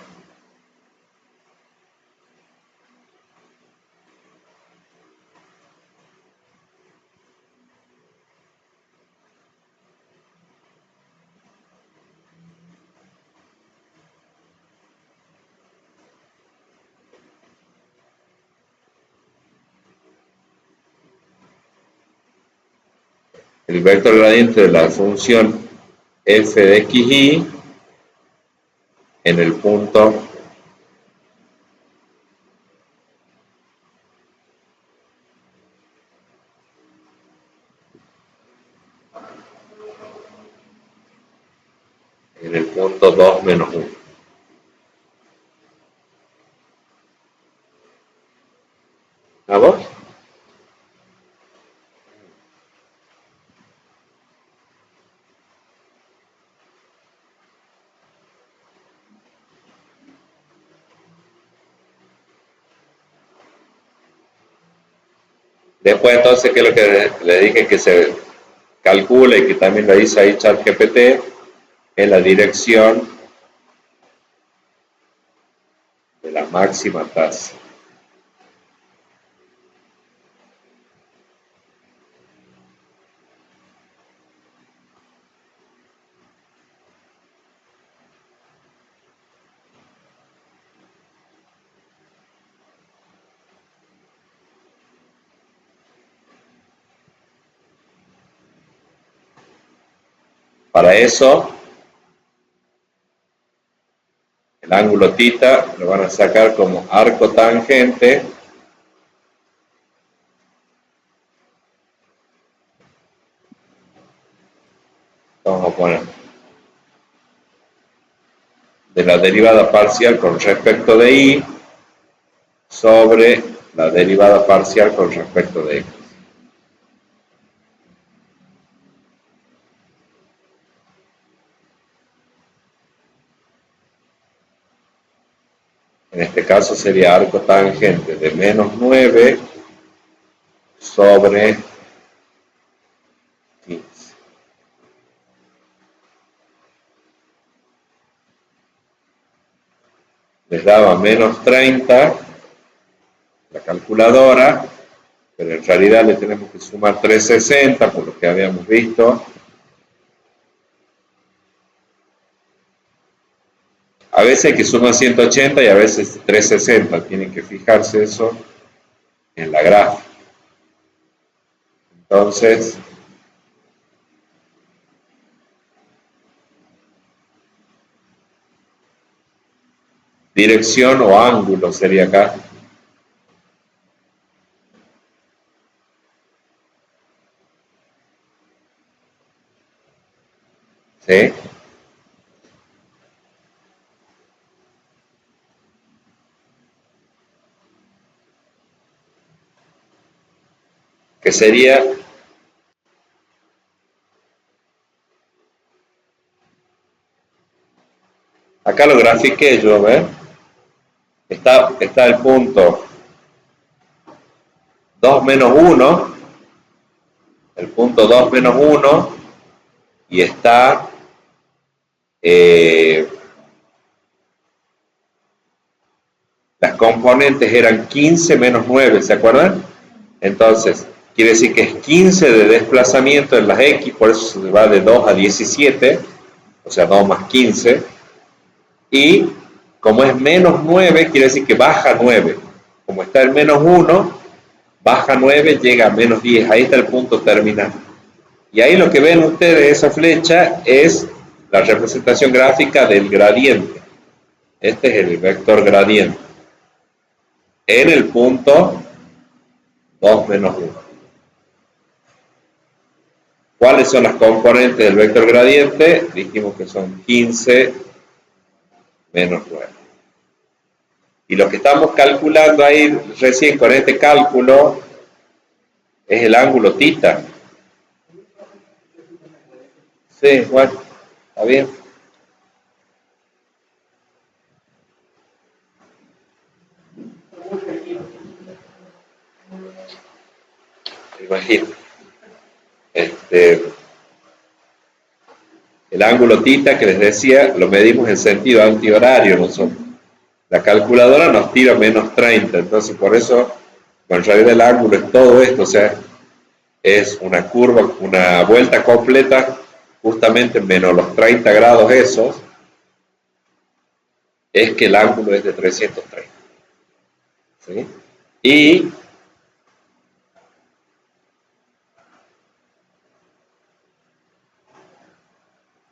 El vector gradiente de la función f de xy en el punto en el punto 2 menos 1. ¿A vos? Después entonces, ¿qué es lo que le dije que se calcula y que también lo dice ahí ChatGPT? Es la dirección de la máxima tasa. Para eso, el ángulo θ lo van a sacar como arco tangente vamos a poner de la derivada parcial con respecto de y sobre la derivada parcial con respecto de x. En este caso sería arco tangente de menos 9 sobre 15. Les daba menos 30 la calculadora, pero en realidad le tenemos que sumar 360 por lo que habíamos visto. A veces hay que sumar 180 y a veces 360, tienen que fijarse eso en la gráfica. Entonces, dirección o ángulo sería acá. ¿Sí? Que sería acá lo grafiqué yo, ¿ves? Está el punto 2 menos 1, el punto 2 menos 1, y está las componentes eran 15 menos 9, ¿se acuerdan? Entonces, quiere decir que es 15 de desplazamiento en las X, por eso se va de 2 a 17, o sea, 2 más 15, y como es menos 9, quiere decir que baja 9. Como está el menos 1, baja 9, llega a menos 10, ahí está el punto terminal. Y ahí lo que ven ustedes, esa flecha, es la representación gráfica del gradiente. Este es el vector gradiente. En el punto 2 menos 1. ¿Cuáles son las componentes del vector gradiente? Dijimos que son 15 menos 9. Y lo que estamos calculando ahí recién con este cálculo es el ángulo θ. Sí, bueno, está bien. Me imagino. Este, el ángulo tita que les decía, lo medimos en sentido antihorario nosotros. La calculadora nos tira menos 30, entonces por eso, en realidad el ángulo es todo esto, o sea, es una curva, una vuelta completa, justamente menos los 30 grados esos, es que el ángulo es de 330. ¿Sí? Y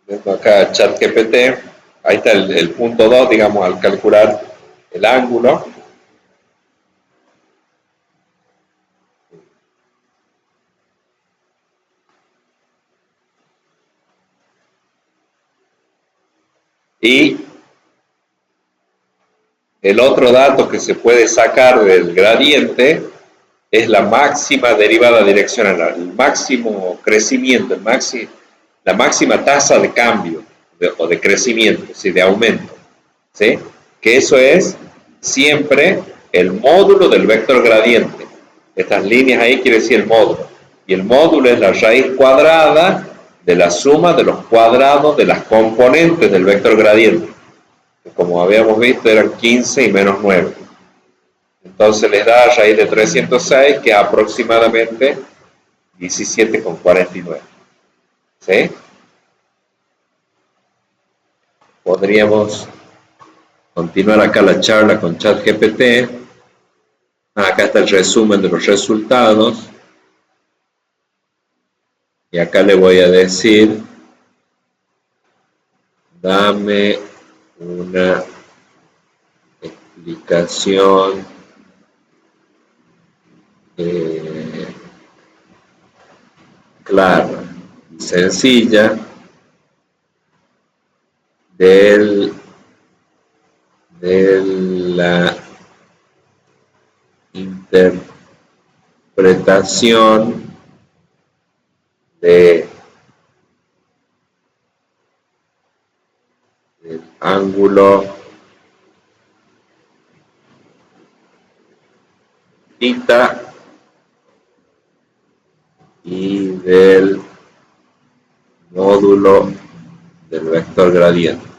viendo acá ChatGPT, ahí está el punto 2, digamos, al calcular el ángulo. Y el otro dato que se puede sacar del gradiente es la máxima derivada direccional, el máximo crecimiento, la máxima tasa de cambio o de crecimiento, ¿sí? De aumento, ¿sí? Que eso es siempre el módulo del vector gradiente. Estas líneas ahí quiere decir el módulo. Y el módulo es la raíz cuadrada de la suma de los cuadrados de las componentes del vector gradiente, que como habíamos visto eran 15 y menos 9. Entonces les da a raíz de 306, que es aproximadamente 17,49. ¿Sí? Podríamos continuar acá la charla con ChatGPT. Acá está el resumen de los resultados. Y acá le voy a decir, dame una explicación clara y sencilla de la interpretación del ángulo theta y del módulo del vector gradiente.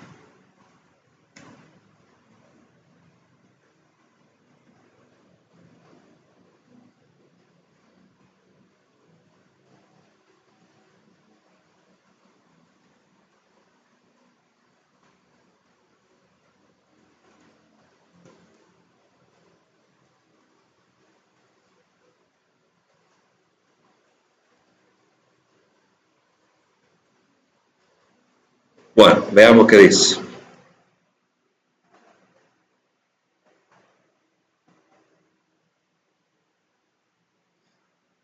Bueno, veamos qué dice.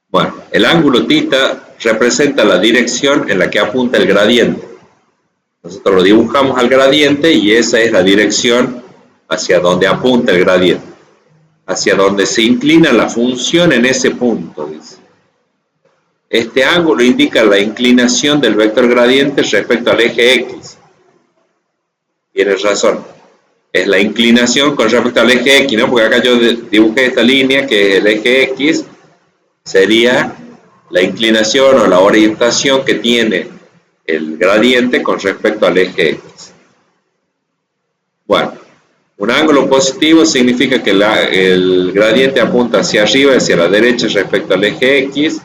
Bueno, el ángulo θ representa la dirección en la que apunta el gradiente. Nosotros lo dibujamos al gradiente y esa es la dirección hacia donde apunta el gradiente, hacia donde se inclina la función en ese punto, dice. Este ángulo indica la inclinación del vector gradiente respecto al eje X. Tienes razón. Es la inclinación con respecto al eje X, ¿no? Porque acá yo dibujé esta línea que es el eje X, sería la inclinación o la orientación que tiene el gradiente con respecto al eje X. Bueno, un ángulo positivo significa que el gradiente apunta hacia arriba, hacia la derecha respecto al eje X.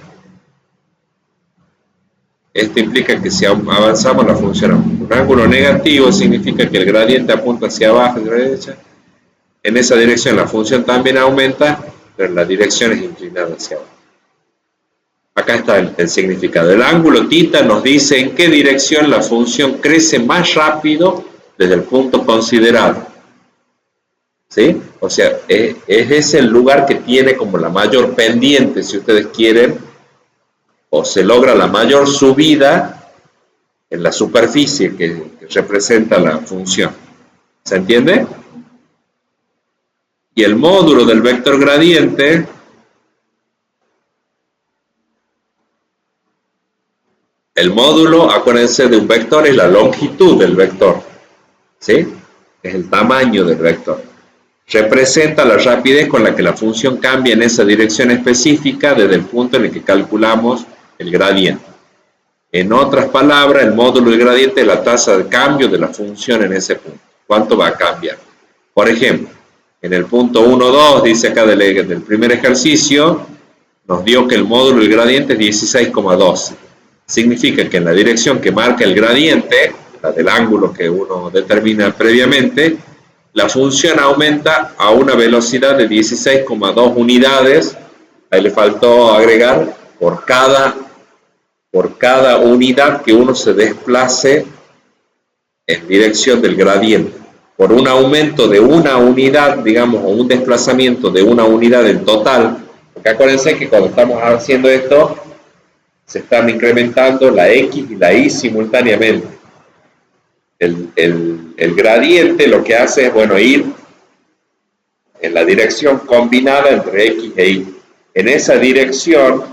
Esto implica que si avanzamos la función aumenta. Un ángulo negativo significa que el gradiente apunta hacia abajo, hacia la derecha. En esa dirección la función también aumenta, pero la dirección es inclinada hacia abajo. Acá está el significado. El ángulo θ nos dice en qué dirección la función crece más rápido desde el punto considerado. ¿Sí? O sea, es ese el lugar que tiene como la mayor pendiente, si ustedes quieren, o se logra la mayor subida en la superficie que representa la función. ¿Se entiende? Y el módulo del vector gradiente El módulo, acuérdense de un vector, es la longitud del vector, ¿sí? Es el tamaño del vector. Representa la rapidez con la que la función cambia en esa dirección específica desde el punto en el que calculamos el gradiente. En otras palabras, el módulo del gradiente es la tasa de cambio de la función en ese punto. ¿Cuánto va a cambiar? Por ejemplo, en el punto 1, 2, dice acá del primer ejercicio, nos dio que el módulo del gradiente es 16,12. Significa que en la dirección que marca el gradiente, la del ángulo que uno determina previamente, la función aumenta a una velocidad de 16,2 unidades, ahí le faltó agregar, por cada unidad que uno se desplace en dirección del gradiente. Por un aumento de una unidad, digamos, o un desplazamiento de una unidad en total, porque acuérdense que cuando estamos haciendo esto, se están incrementando la X y la Y simultáneamente. El gradiente lo que hace es, bueno, ir en la dirección combinada entre X e Y. En esa dirección,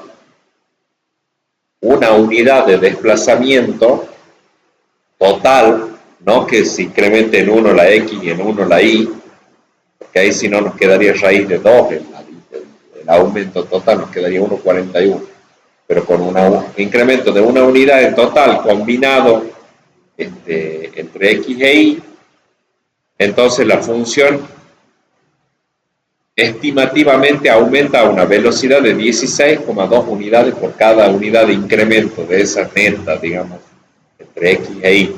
una unidad de desplazamiento total, no que se incremente en 1 la X y en 1 la Y, porque ahí si no nos quedaría raíz de 2, el aumento total nos quedaría 1,41. Pero con un incremento de una unidad en total combinado entre X e Y, entonces la función estimativamente aumenta a una velocidad de 16,2 unidades por cada unidad de incremento de esa neta, digamos, entre X e Y.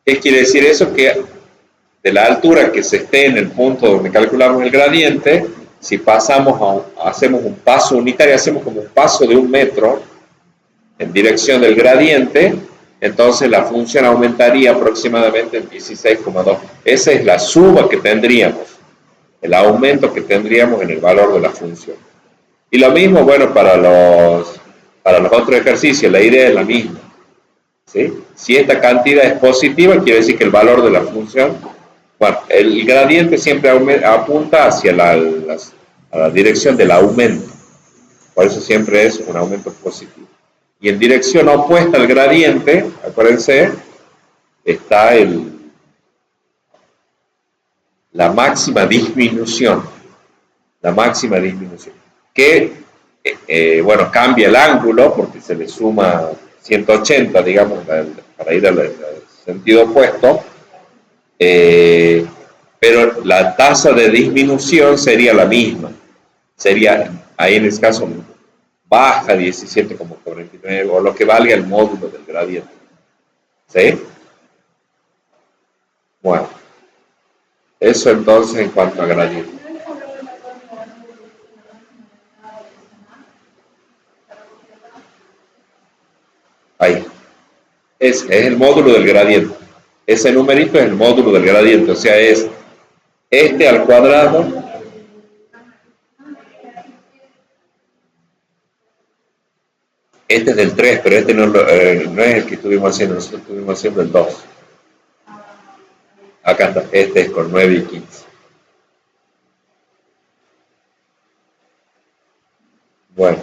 ¿Qué quiere decir eso? Que de la altura que se esté en el punto donde calculamos el gradiente, si hacemos un paso unitario, hacemos como un paso de 1 metro en dirección del gradiente, entonces la función aumentaría aproximadamente en 16,2. Esa es la suba que tendríamos, el aumento que tendríamos en el valor de la función. Y lo mismo, bueno, para los otros ejercicios, la idea es la misma, ¿sí? Si esta cantidad es positiva, quiere decir que el valor de la función, bueno, el gradiente siempre apunta hacia a la dirección del aumento, por eso siempre es un aumento positivo. Y en dirección opuesta al gradiente, acuérdense, está la máxima disminución. La máxima disminución. Que, bueno, cambia el ángulo porque se le suma 180, digamos, para ir al sentido opuesto. Pero la tasa de disminución sería la misma. Sería, ahí en este caso, baja 17,49 o lo que valga el módulo del gradiente. ¿Sí? Bueno, eso entonces en cuanto a gradiente. Ahí. Es el módulo del gradiente. Ese numerito es el módulo del gradiente, o sea, es este al cuadrado este es del 3, pero este no es el que estuvimos haciendo, nosotros estuvimos haciendo el 2. Acá está, este es con 9 y 15. Bueno.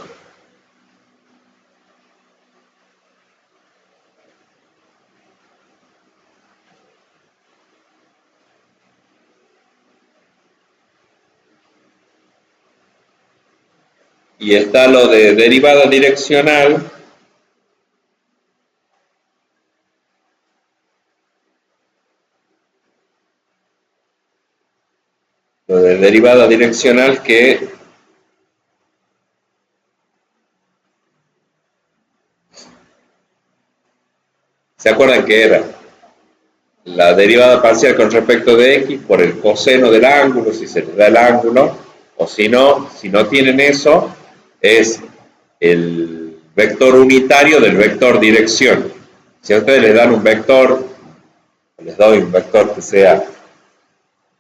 Y está lo de derivada direccional. Lo de derivada direccional que ¿se acuerdan que era? La derivada parcial con respecto de x por el coseno del ángulo, si se les da el ángulo, o si no tienen eso, es el vector unitario del vector dirección. Si a ustedes les dan un vector, les doy un vector que sea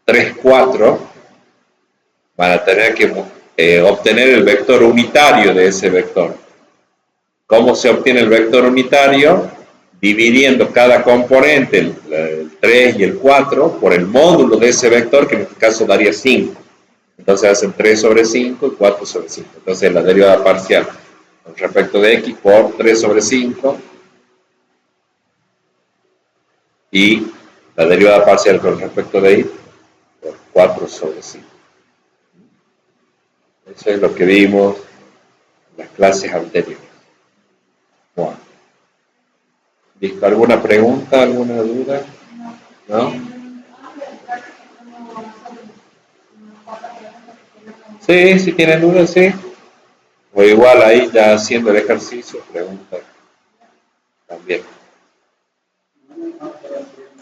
3, 4, van a tener que obtener el vector unitario de ese vector. ¿Cómo se obtiene el vector unitario? Dividiendo cada componente, el 3 y el 4, por el módulo de ese vector, que en este caso daría 5. Entonces hacen 3 sobre 5 y 4 sobre 5. Entonces la derivada parcial con con respecto de x por 3 sobre 5 y la derivada parcial con respecto de y por 4 sobre 5. Eso es lo que vimos en las clases anteriores. Bueno. ¿Listo? ¿Alguna pregunta, alguna duda? ¿No? Sí, si tienen dudas, sí. O igual ahí ya haciendo el ejercicio, pregunta también.